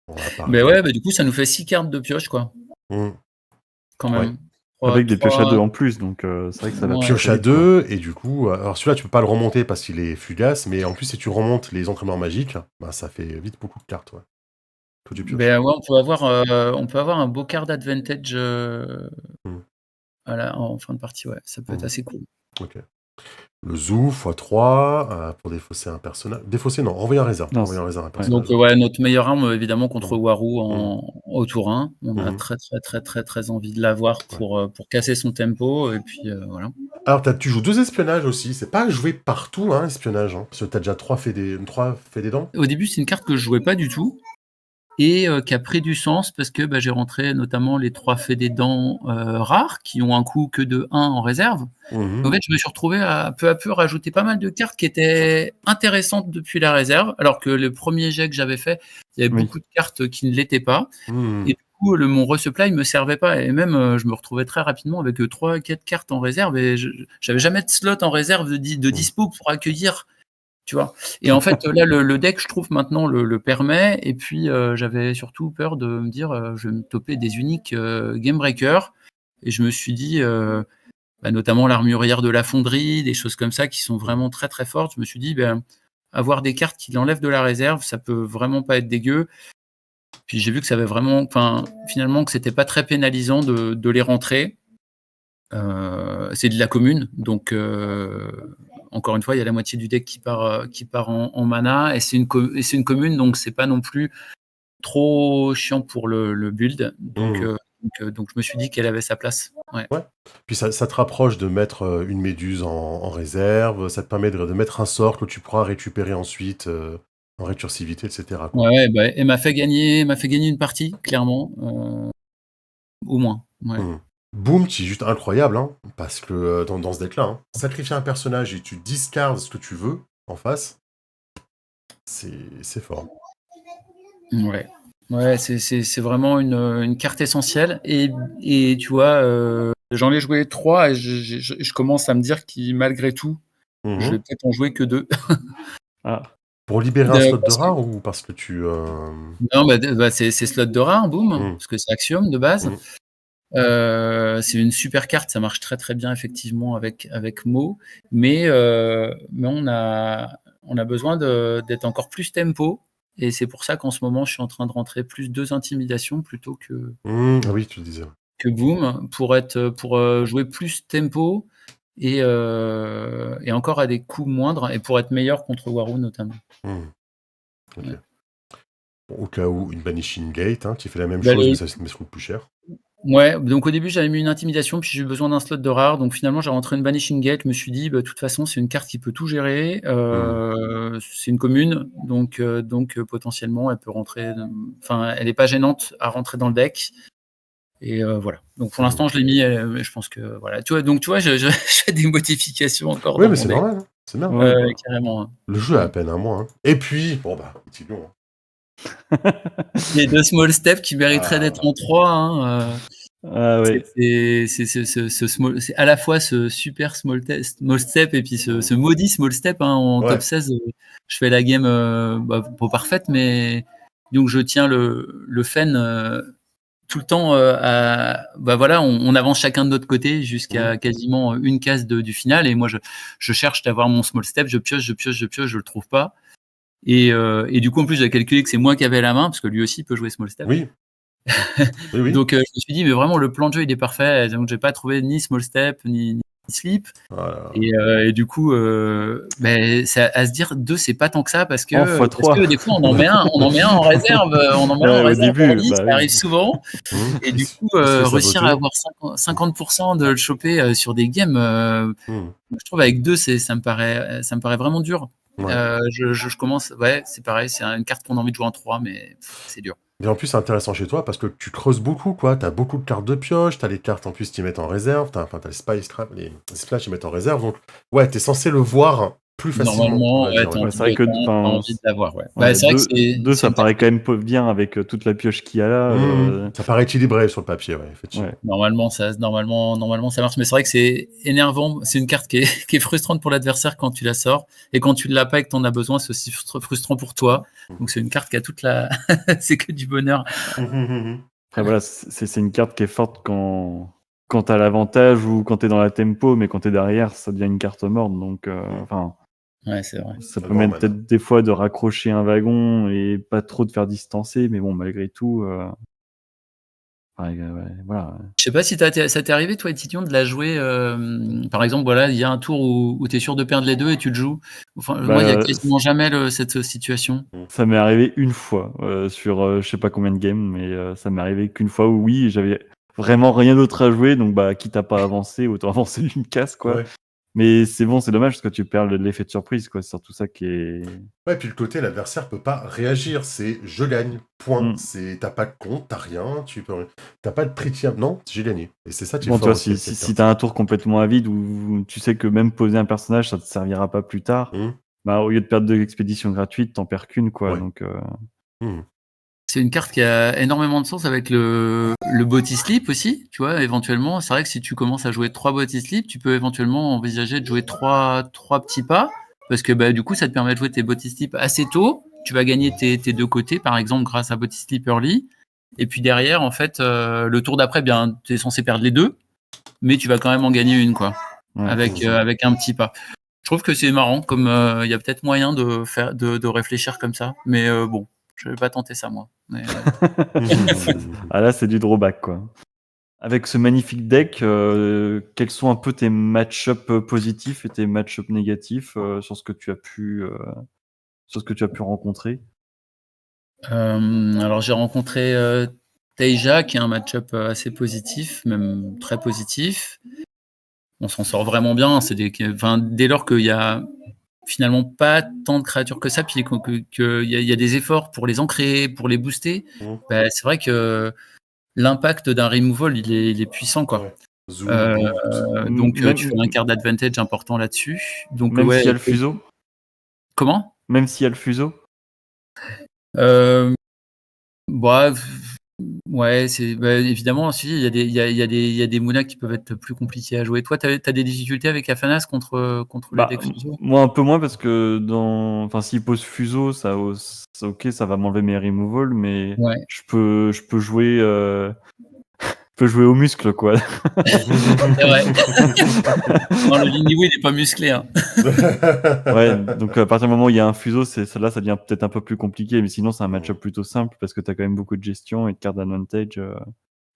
on va pas... du coup, ça nous fait 6 cartes de pioche, quoi. Quand même. Avec des pioches à 2 en plus, donc c'est vrai que ça va pioche à 2, et du coup, alors celui-là, tu peux pas le remonter parce qu'il est fugace, mais en plus, si tu remontes les entraînements magiques, ça fait vite beaucoup de cartes, que tu pioches. On peut avoir un beau card advantage en fin de partie, ça peut être assez cool. Ok. Le zoo x3 pour défausser un personnage. Défausser, non, envoyer un réserve. Non, un personnage. Donc, notre meilleure arme, évidemment, contre Waru au tour 1. On a très, très, très, très, très envie de l'avoir pour casser son tempo, et puis voilà. Alors, tu joues 2 espionnages aussi. C'est pas joué partout, espionnage. Parce que t'as déjà 3 faits des dents. Au début, c'est une carte que je jouais pas du tout, et qui a pris du sens, parce que j'ai rentré notamment les 3 faits des dents rares, qui ont un coût que de 1 en réserve. En fait, je me suis retrouvé à peu rajouter pas mal de cartes qui étaient intéressantes depuis la réserve, alors que le premier jet que j'avais fait, il y avait beaucoup de cartes qui ne l'étaient pas. Et du coup, mon resupply me servait pas. Et même, je me retrouvais très rapidement avec 3-4 cartes en réserve et j'avais jamais de slot en réserve de dispo pour accueillir, tu vois. Et en fait, là, le deck, je trouve maintenant le permet. Et puis, j'avais surtout peur de me dire, je vais me toper des uniques Game Breaker. Et je me suis dit, notamment l'armurière de la fonderie, des choses comme ça qui sont vraiment très très fortes. Je me suis dit, avoir des cartes qui l'enlèvent de la réserve, ça peut vraiment pas être dégueu. Puis j'ai vu que ça avait vraiment, finalement, que c'était pas très pénalisant de les rentrer. C'est de la commune, donc encore une fois, il y a la moitié du deck qui part en mana, et c'est une commune, donc c'est pas non plus trop chiant pour le build. Donc je me suis dit qu'elle avait sa place. Ouais. Puis ça te rapproche de mettre une méduse en réserve, ça te permet de mettre un sort que tu pourras récupérer ensuite en récursivité, etc. quoi. Ouais, et m'a fait gagner une partie, clairement, au moins. Ouais. Boom, qui est juste incroyable, hein, parce que dans ce deck-là, sacrifier un personnage et tu discardes ce que tu veux en face, c'est fort. Ouais, c'est vraiment une carte essentielle. Et tu vois, j'en ai joué 3 et je commence à me dire qu'il, malgré tout, je vais peut-être en jouer que 2. Pour libérer un slot de rare ou parce que tu... Non, c'est slot de rare, boum, parce que c'est Axiom de base. C'est une super carte, ça marche très très bien effectivement avec Mo, mais on a besoin d'être encore plus tempo, et c'est pour ça qu'en ce moment je suis en train de rentrer plus 2 intimidations plutôt que Ah oui, tu le disais. que boom, pour jouer plus tempo et encore à des coûts moindres, et pour être meilleur contre Waru notamment. Ok. Bon, au cas où, une Banishing Gate qui fait la même chose, mais ça se coûte plus cher. Ouais, donc au début j'avais mis une intimidation, puis j'ai eu besoin d'un slot de rare, donc finalement j'ai rentré une Banishing Gate. Je me suis dit, de toute façon c'est une carte qui peut tout gérer, c'est une commune, donc potentiellement elle peut rentrer, elle est pas gênante à rentrer dans le deck, et voilà. Donc pour l'instant je l'ai mis, je pense que voilà. Tu vois, je fais des modifications encore. Oui, mais c'est normal, hein. C'est bien. Carrément. Le jeu a à peine un mois. Et puis, continuons. Les 2 small steps qui mériteraient d'être en 3. Ouais. C'est à la fois ce super small step et puis ce maudit small step en top 16. Je fais la game pas parfaite, mais donc je tiens le Fen tout le temps on avance chacun de notre côté jusqu'à quasiment une case du final, et moi je cherche d'avoir mon small step, je pioche, je le trouve pas. Et du coup, en plus, j'ai calculé que c'est moi qui avais la main, parce que lui aussi peut jouer small step. Oui. Donc, je me suis dit, mais vraiment, le plan de jeu, il est parfait. Donc, j'ai pas trouvé ni small step, ni sleep. Voilà. Et du coup, c'est à se dire, 2, c'est pas tant que ça, parce que des fois, on en met un en réserve. Au début, ça arrive souvent. Et du coup, réussir à avoir 50% de le choper sur des games, je trouve avec 2, ça me paraît vraiment dur. Je commence, c'est pareil, c'est une carte qu'on a envie de jouer en 3, mais c'est dur. Et en plus, c'est intéressant chez toi parce que tu creuses beaucoup, quoi. T'as beaucoup de cartes de pioche, t'as les cartes en plus qui mettent en réserve, t'as les Spice Trap, les Splash qui mettent en réserve. Donc, t'es censé le voir plus facilement. Normalement, c'est vrai que t'as envie de l'avoir. C'est vrai que 2, ça paraît quand même bien avec toute la pioche qu'il y a là. Ça paraît équilibré sur le papier, effectivement. Normalement, ça marche, mais c'est vrai que c'est énervant. C'est une carte qui est frustrante pour l'adversaire quand tu la sors, et quand tu ne l'as pas et que tu en as besoin, c'est aussi frustrant pour toi. Donc c'est une carte qui a toute la... c'est que du bonheur. Après voilà, c'est une carte qui est forte quand t'as l'avantage ou quand t'es dans la tempo, mais quand t'es derrière, ça devient une carte morte. Donc c'est vrai. Ça permet peut-être des fois de raccrocher un wagon et pas trop de faire distancer, mais bon, malgré tout, voilà. Je sais pas si ça t'est arrivé, toi, Titillon, de la jouer, par exemple, voilà, il y a un tour où tu es sûr de perdre les 2 et tu te joues. Moi, il y a quasiment jamais cette situation. Ça m'est arrivé une fois sur je sais pas combien de games, mais ça m'est arrivé qu'une fois où oui, j'avais vraiment rien d'autre à jouer, donc quitte à pas avancer, autant avancer d'une case, quoi. Ouais. Mais c'est bon, c'est dommage parce que tu perds l'effet de surprise, quoi. C'est surtout ça qui est... Ouais, puis le côté, l'adversaire peut pas réagir. C'est je gagne, point. T'as pas de compte, t'as rien, t'as pas de prix de fiable. Non, j'ai gagné. Et c'est ça qui est fort. Toi, si t'as un tour complètement à vide où tu sais que même poser un personnage, ça te servira pas plus tard, au lieu de perdre 2 expéditions gratuites, t'en perds qu'une, quoi. Donc, c'est une carte qui a énormément de sens avec le body slip aussi, tu vois, éventuellement. C'est vrai que si tu commences à jouer 3 body slip, tu peux éventuellement envisager de jouer 3 petits pas, parce que bah, du coup, ça te permet de jouer tes body slip assez tôt. Tu vas gagner tes 2 côtés, par exemple, grâce à body slip early. Et puis derrière, en fait, le tour d'après, bien, tu es censé perdre les 2, mais tu vas quand même en gagner une, quoi, Ouais. avec un petit pas. Je trouve que c'est marrant, comme il y a peut-être moyen de réfléchir comme ça, mais bon, je vais pas tenter ça, moi. Mais, Ah là, c'est du drawback, quoi. Avec ce magnifique deck, quels sont un peu tes match-up positifs et tes match-up négatifs sur ce que tu as pu rencontrer? alors j'ai rencontré Taija, qui est un match-up assez positif, même très positif. On s'en sort vraiment bien. Dès lors qu'il y a finalement pas tant de créatures que ça, puis qu'il y a des efforts pour les ancrer, pour les booster, bah, c'est vrai que l'impact d'un removal, il est puissant, quoi. Ouais. Zoo, Boo, tout ça. Donc Même tu fais un card d'advantage important là-dessus. Donc même ouais. s'il y a le fuseau? Comment? Même s'il y a le fuseau? Bah, ouais, évidemment, si, il y a des Muna qui peuvent être plus compliqués à jouer. Toi, tu as des difficultés avec Afanas contre les Bah, decks fuseau? moi un peu moins parce que s'il pose fuseau, ok, ça va m'enlever mes removals, mais Ouais. je peux jouer au muscle, quoi. C'est vrai. Non, le Liniwe, il est pas musclé, hein. Ouais, donc à partir du moment où il y a un fuseau, ça devient peut-être un peu plus compliqué, mais sinon c'est un match-up plutôt simple parce que tu as quand même beaucoup de gestion et de cartes d'advantage.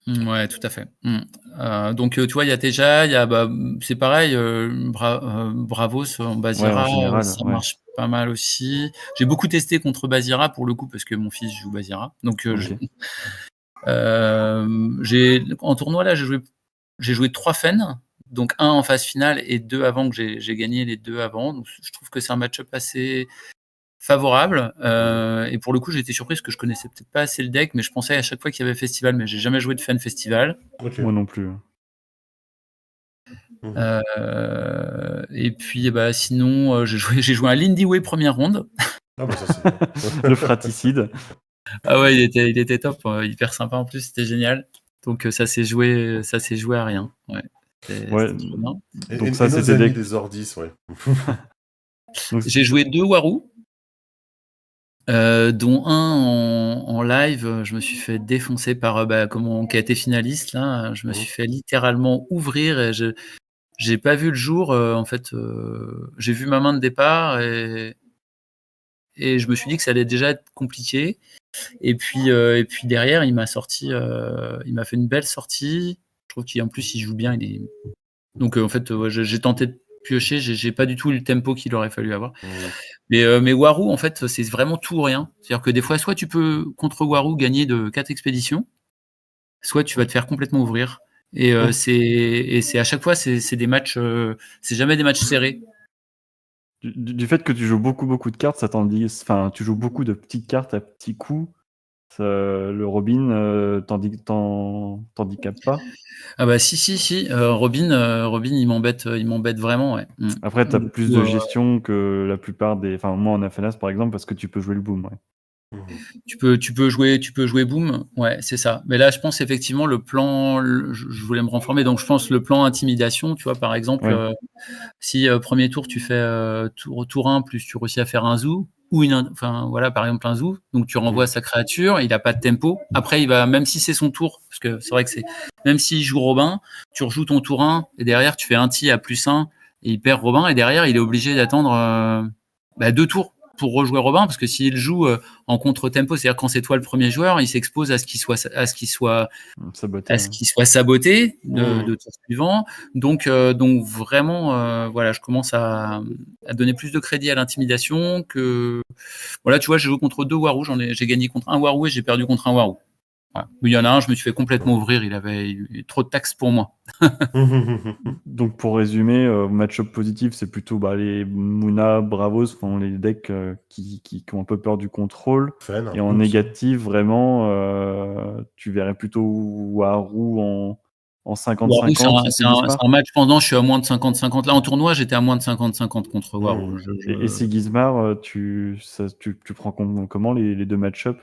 Ouais, tout à fait. Donc, tu vois, il y a Teja, c'est pareil, Bravos en Ouais, en Basira, général, ça ouais. marche pas mal aussi. J'ai beaucoup testé contre Basira pour le coup, parce que mon fils joue Basira. Donc, Ok. en tournoi là, j'ai joué 3 Fen, donc 1 en phase finale et 2 avant, que j'ai gagné les 2 avant. Donc je trouve que c'est un match-up assez favorable. Et pour le coup, j'ai été surpris parce que je connaissais peut-être pas assez le deck, mais je pensais à chaque fois qu'il y avait festival, mais j'ai jamais joué de Fen festival. Ok. Moi non plus. Et puis bah, sinon, j'ai joué un Lindy Way première ronde. Ah bah ça c'est bien. Le fratricide. Ah ouais, il était top, hyper sympa en plus, c'était génial. Donc ça s'est joué à rien. Ouais. Ouais. C'était trop bien. Donc Et ça, nos c'était amis deck. des Ordis, ouais. Donc, J'ai joué 2 Warou, dont un en live. Je me suis fait défoncer par qui a été finaliste là. Je me suis fait littéralement ouvrir et j'ai pas vu le jour. En fait, j'ai vu ma main de départ et je me suis dit que ça allait déjà être compliqué. Et puis derrière, il m'a fait une belle sortie. Je trouve qu'en plus il joue bien. Donc en fait, ouais, j'ai tenté de piocher. J'ai pas du tout le tempo qu'il aurait fallu avoir. Mais Warou, en fait, c'est vraiment tout ou rien. C'est-à-dire que des fois, soit tu peux contre Warou gagner de 4 expéditions, soit tu vas te faire complètement ouvrir. Et c'est à chaque fois, c'est des matchs, c'est jamais des matchs serrés. du fait que tu joues beaucoup de cartes, tu joues beaucoup de petites cartes à petits coups. Le Robin t'handicape pas. Ah bah si. Robin, il m'embête vraiment, ouais. Après, tu as Du plus coup, de gestion que la plupart des. Enfin, moi en Afanas par exemple, parce que tu peux jouer le boom. Ouais. tu peux jouer boom, ouais, c'est ça. Mais là, je pense effectivement le plan, je voulais me renformer, donc je pense le plan intimidation, tu vois, par exemple, Ouais. si premier tour tu fais tour 1 plus tu réussis à faire un zoo ou voilà, par exemple un zoo, donc tu renvoies sa créature, il a pas de tempo. Après, il va, même si c'est son tour, parce que c'est vrai que même s'il joue Robin, tu rejoues ton tour 1 et derrière tu fais un ti à +1 et il perd Robin et derrière il est obligé d'attendre 2 tours pour rejouer Robin, parce que s'il joue en contre-tempo, c'est-à-dire quand c'est toi le premier joueur, il s'expose à ce qu'il soit saboté de tour suivant. Donc vraiment, voilà, je commence à donner plus de crédit à l'intimidation que. Voilà, tu vois, j'ai joué contre 2 Warou, j'ai gagné contre un Warou et j'ai perdu contre un Warou. Voilà. Il y en a un, je me suis fait complètement ouvrir, il avait trop de taxes pour moi. Donc pour résumer, match-up positif, c'est plutôt les Muna, Bravos, les decks qui ont un peu peur du contrôle. Fen, Et en négatif, vraiment, tu verrais plutôt Warou en 50-50 Warou, si c'est un match pendant, je suis à moins de 50-50. Là, en tournoi, j'étais à moins de 50-50 contre Warou. Et Sigismar, tu prends comment les deux match-up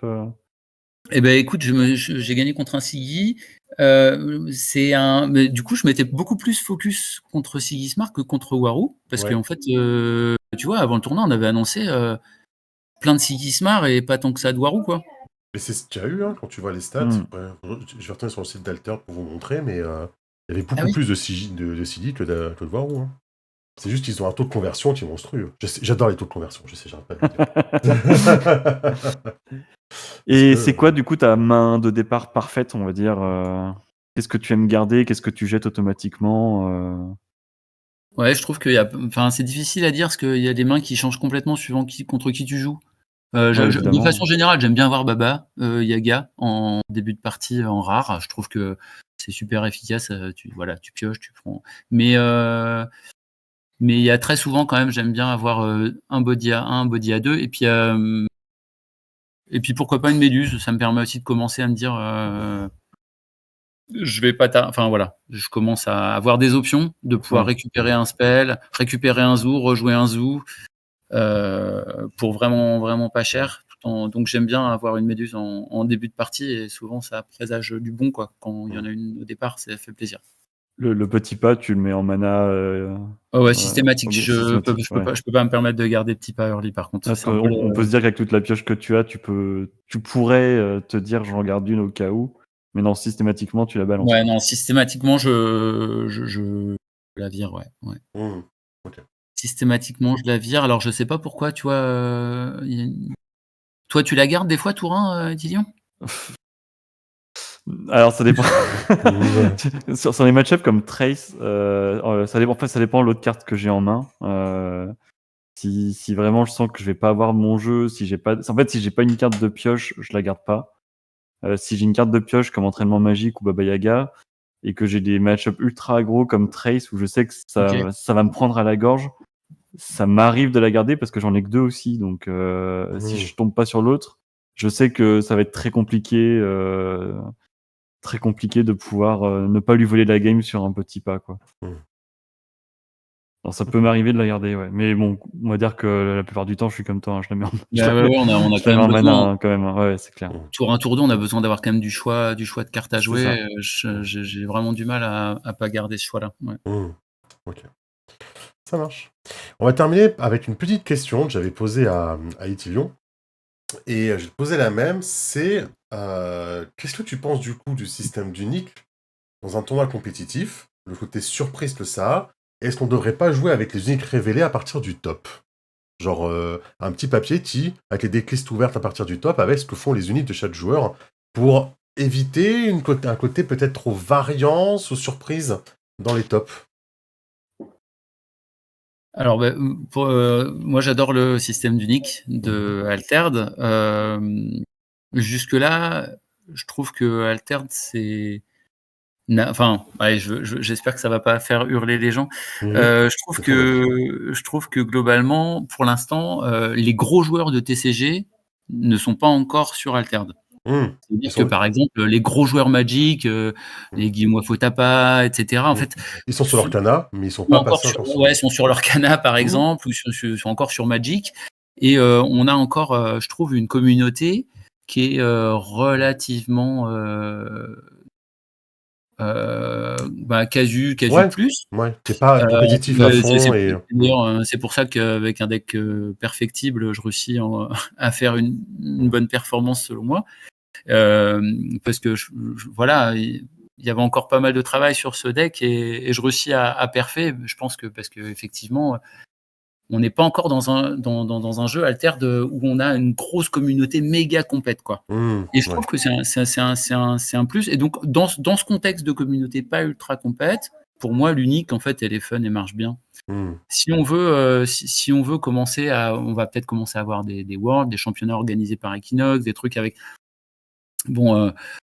Eh ben écoute, j'ai gagné contre un Siggy. Mais du coup, je m'étais beaucoup plus focus contre Sigismar que contre Warou, parce Ouais. qu'en fait, tu vois, avant le tournoi, on avait annoncé plein de Sigismar et pas tant que ça de Warou, quoi. Mais c'est ce qu'il y a eu, hein, quand tu vois les stats. Ouais, je vais retourner sur le site d'Alter pour vous montrer, mais il y avait Ah beaucoup oui. plus de CD que de Varou. Hein. C'est juste qu'ils ont un taux de conversion qui est monstrueux. J'adore les taux de conversion, je sais, j'arrête pas de le dire. Et c'est quoi, du coup, ta main de départ parfaite, on va dire qu'est-ce que tu aimes garder? Qu'est-ce que tu jettes automatiquement Ouais, je trouve c'est difficile à dire parce qu'il y a des mains qui changent complètement suivant contre qui tu joues. Ouais, De évidemment. façon générale, j'aime bien voir Baba, Yaga en début de partie en rare. Je trouve que c'est super efficace. Tu pioches, tu prends. Mais il y a très souvent quand même, j'aime bien avoir un body à 1, un body à 2, et puis pourquoi pas une méduse. Ça me permet aussi de commencer à me dire, je vais pas, enfin voilà, je commence à avoir des options, de pouvoir récupérer un spell, récupérer un zoo, rejouer un zoo. Pour vraiment, vraiment pas cher. Donc j'aime bien avoir une méduse en début de partie et souvent ça présage du bon, quoi. Quand il y en a une au départ, ça fait plaisir. Le petit pas, tu le mets en mana Ouais, systématique. systématique, ouais. Je peux pas me permettre de garder petit pas early, par contre. Parce qu'on peut se dire qu'avec toute la pioche que tu as, tu pourrais te dire j'en garde une au cas où, mais non, systématiquement tu la balances. Ouais, non, systématiquement je la vire, ouais. Okay. Systématiquement je la vire. Alors je sais pas pourquoi, tu vois. Toi, tu la gardes des fois, Tourin, Dillion? Alors ça dépend. sur les match-ups comme Trace, ça dépend. En fait, ça dépend de l'autre carte que j'ai en main. Si vraiment je sens que je vais pas avoir mon jeu, si j'ai pas une carte de pioche, je la garde pas. Si j'ai une carte de pioche comme entraînement magique ou Baba Yaga et que j'ai des match-ups ultra aggro comme Trace où je sais que ça va me prendre à la gorge, ça m'arrive de la garder parce que j'en ai que 2 aussi. Donc si je tombe pas sur l'autre, je sais que ça va être très compliqué de pouvoir ne pas lui voler la game sur un petit pas, quoi. Alors ça peut m'arriver de la garder, ouais. Mais bon, on va dire que la plupart du temps, je suis comme toi, hein, je la mets en mana quand même. Ouais, c'est clair. Tour 1, tour 2, on a besoin d'avoir quand même du choix de cartes à jouer. J'ai vraiment du mal à pas garder ce choix-là. Ouais. Ok. Ça marche. On va terminer avec une petite question que j'avais posée à Ithilion. Et je vais te poser la même, c'est qu'est-ce que tu penses du coup du système d'unique dans un tournoi compétitif? Le côté surprise que ça a. Est-ce qu'on ne devrait pas jouer avec les uniques révélés à partir du top? Genre un petit papier avec les decklists ouvertes à partir du top, avec ce que font les uniques de chaque joueur, pour éviter un côté peut-être trop variance ou surprise dans les tops. Alors, moi, j'adore le système d'unique de Altered. Jusque-là, je trouve que Altered, j'espère que ça va pas faire hurler les gens. Je trouve que globalement, pour l'instant, les gros joueurs de TCG ne sont pas encore sur Altered. C'est-à-dire que, par exemple, les gros joueurs Magic, les Guillemot Fotapa, etc., en fait, ils sont sur leur cana, mais ils sont pas passés encore sur... Ouais, sont sur leur cana, par exemple, ou sont encore sur Magic. Et on a encore, je trouve, une communauté qui est relativement casu plus. Ouais, t'es pas compétitif à fond. D'ailleurs, c'est pour ça qu'avec un deck perfectible, je réussis à faire une bonne performance, selon moi. Parce que voilà, il y avait encore pas mal de travail sur ce deck et je réussis à perfer. Je pense que parce que effectivement, on n'est pas encore dans un jeu Altered où on a une grosse communauté méga complète, quoi. Et je trouve que c'est un plus. Et donc dans ce contexte de communauté pas ultra complète, pour moi l'unique en fait elle est fun et marche bien. Si on veut commencer on va peut-être commencer à avoir des worlds, des championnats organisés par Equinox, des trucs avec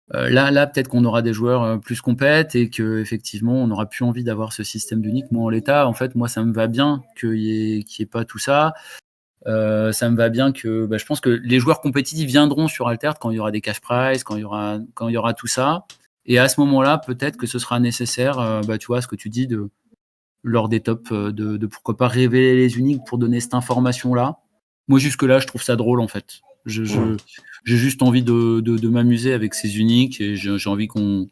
là, peut-être qu'on aura des joueurs plus compètes et que effectivement, on n'aura plus envie d'avoir ce système d'unique. Moi, en l'état, en fait, moi, ça me va bien qu'il y ait pas tout ça. Ça me va bien que, je pense que les joueurs compétitifs viendront sur Altered quand il y aura des cash prizes, quand il y aura tout ça. Et à ce moment-là, peut-être que ce sera nécessaire, tu vois, ce que tu dis lors des tops, de pourquoi pas révéler les uniques pour donner cette information-là. Moi, jusque-là, je trouve ça drôle, en fait. J'ai juste envie de m'amuser avec ces uniques et j'ai envie qu'on.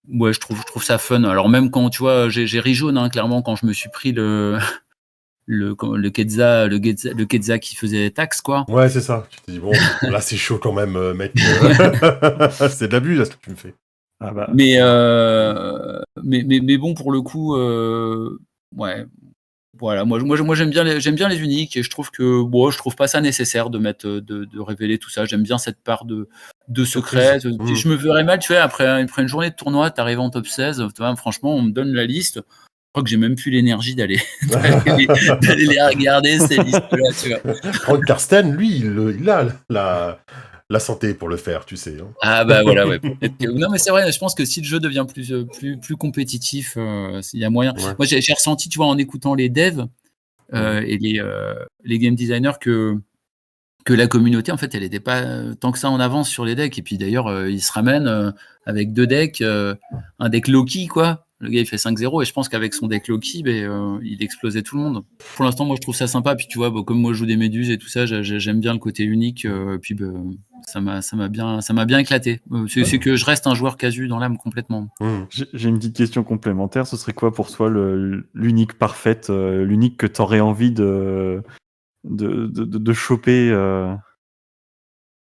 Ouais, je trouve ça fun. Alors même quand tu vois, j'ai ri jaune, hein, clairement quand je me suis pris le Quetzal qui faisait taxe, quoi. Ouais, c'est ça. Tu te dis, bon, là, c'est chaud quand même, mec. C'est de l'abus, là, ce que tu me fais. Ah bah, Mais bon, pour le coup, ouais. Voilà, moi j'aime bien les uniques et je trouve que bon, je trouve pas ça nécessaire de mettre de révéler tout ça. J'aime bien cette part de secret. Surprise. Je me verrais mal, tu vois, après une journée de tournoi, t'arrives en top 16, tu vois, franchement, on me donne la liste. Je crois que j'ai même plus l'énergie d'aller d'aller les regarder ces listes-là, tu vois. Frank Karsten, lui, il a la santé pour le faire, tu sais. Hein. Ah bah voilà, ouais. Non mais c'est vrai, je pense que si le jeu devient plus compétitif, il y a moyen. Ouais. Moi j'ai ressenti, tu vois, en écoutant les devs et les game designers que la communauté, en fait, elle n'était pas tant que ça en avance sur les decks. Et puis d'ailleurs, ils se ramènent avec 2 decks, un deck Loki, quoi. Le gars, il fait 5-0 et je pense qu'avec son deck Loki, il explosait tout le monde. Pour l'instant, moi, je trouve ça sympa. Puis tu vois, comme moi, je joue des méduses et tout ça, j'aime bien le côté unique. Puis ça m'a bien éclaté. C'est que je reste un joueur casu dans l'âme complètement. j'ai une petite question complémentaire. Ce serait quoi pour toi l'unique parfaite, l'unique que tu aurais envie de choper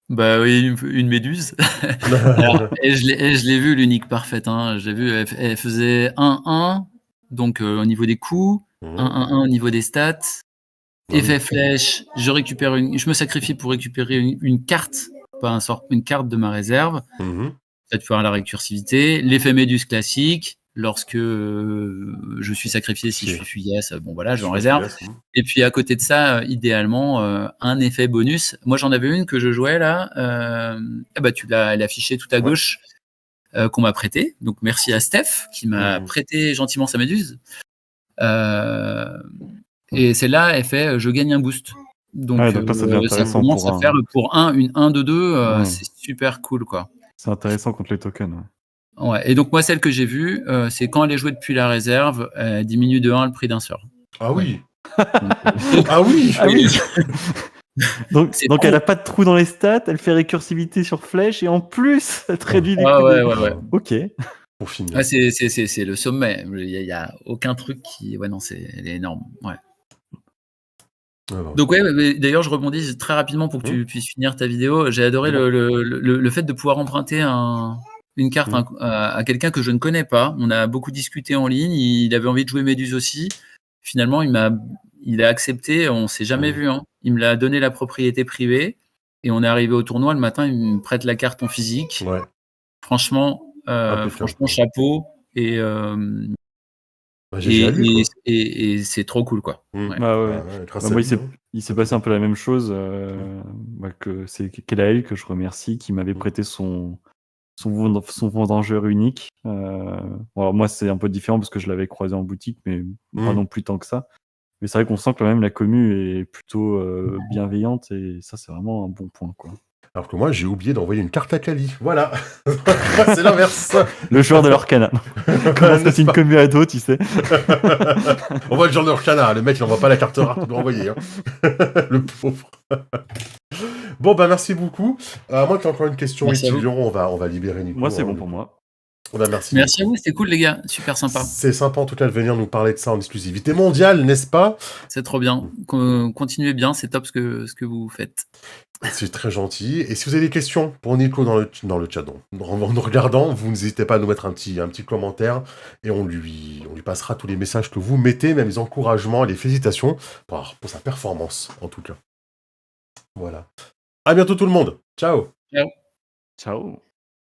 Bah oui, une méduse. Alors, et je l'ai vu, l'unique parfaite. Hein. Je l'ai vu, elle faisait 1-1, donc au niveau des coups, 1-1 au niveau des stats. Effet flèche, je me sacrifie pour récupérer une carte, pas un sort, une carte de ma réserve. Peut-être faire la récursivité. L'effet méduse classique, lorsque je suis sacrifié, si je suis fuyesse, bon voilà, je en réserve. Et puis à côté de ça, idéalement, un effet bonus. Moi j'en avais une que je jouais là, tu l'as affiché tout à gauche, qu'on m'a prêté. Donc merci à Steph qui m'a prêté gentiment sa méduse. Et celle-là, elle fait je gagne un boost. Donc, là, ça devient intéressant commence à faire pour une 1-2-2, c'est super cool, quoi. C'est intéressant contre les tokens. Ouais. Et donc moi, celle que j'ai vue, c'est quand elle est jouée depuis la réserve, elle diminue de 1 le prix d'un sort. Ah oui. Ah oui. Ah oui. Donc elle a pas de trou dans les stats, elle fait récursivité sur flèche et en plus elle te réduit les coûts. Ouais. Ok. Pour finir. Ah, c'est le sommet. Il y a aucun truc qui. Ouais, non, elle est énorme. Ouais. Donc ouais, d'ailleurs je rebondis très rapidement pour que tu puisses finir ta vidéo. J'ai adoré le fait de pouvoir emprunter une carte à quelqu'un que je ne connais pas. On a beaucoup discuté en ligne, il avait envie de jouer Méduse aussi. Finalement il a accepté, on s'est jamais vu. Hein. Il me l'a donné la propriété privée et on est arrivé au tournoi le matin, il me prête la carte en physique. Ouais. Franchement, chapeau et c'est trop cool, quoi. Ouais. Moi, il s'est passé un peu la même chose que c'est Kelael que je remercie, qui m'avait prêté son vendangeur unique. Alors moi, c'est un peu différent parce que je l'avais croisé en boutique, mais pas non plus tant que ça. Mais c'est vrai qu'on sent que quand même la commu est plutôt bienveillante et ça, c'est vraiment un bon point, quoi. Alors que moi, j'ai oublié d'envoyer une carte à Kali. Voilà. C'est l'inverse. Le joueur de l'Orcana. Comment c'est une commu à dos, tu sais. On voit le joueur de l'Orcana. Le mec, il n'envoie pas la carte rare qu'il doit envoyer. Hein. Le pauvre. Bon, merci beaucoup. Moi, tu as encore une question, Étudiant. On va libérer Nico. Moi, c'est bon pour moi. Merci à vous, c'était cool les gars, super sympa. C'est sympa en tout cas de venir nous parler de ça en exclusivité mondiale, n'est-ce pas? C'est trop bien, continuez bien, c'est top ce que vous faites. C'est très gentil. Et si vous avez des questions pour Nico dans le chat, en nous regardant, vous n'hésitez pas à nous mettre un petit commentaire et on lui passera tous les messages que vous mettez, même les encouragements et les félicitations pour sa performance en tout cas. Voilà. À bientôt tout le monde. Ciao. Ciao. Ciao.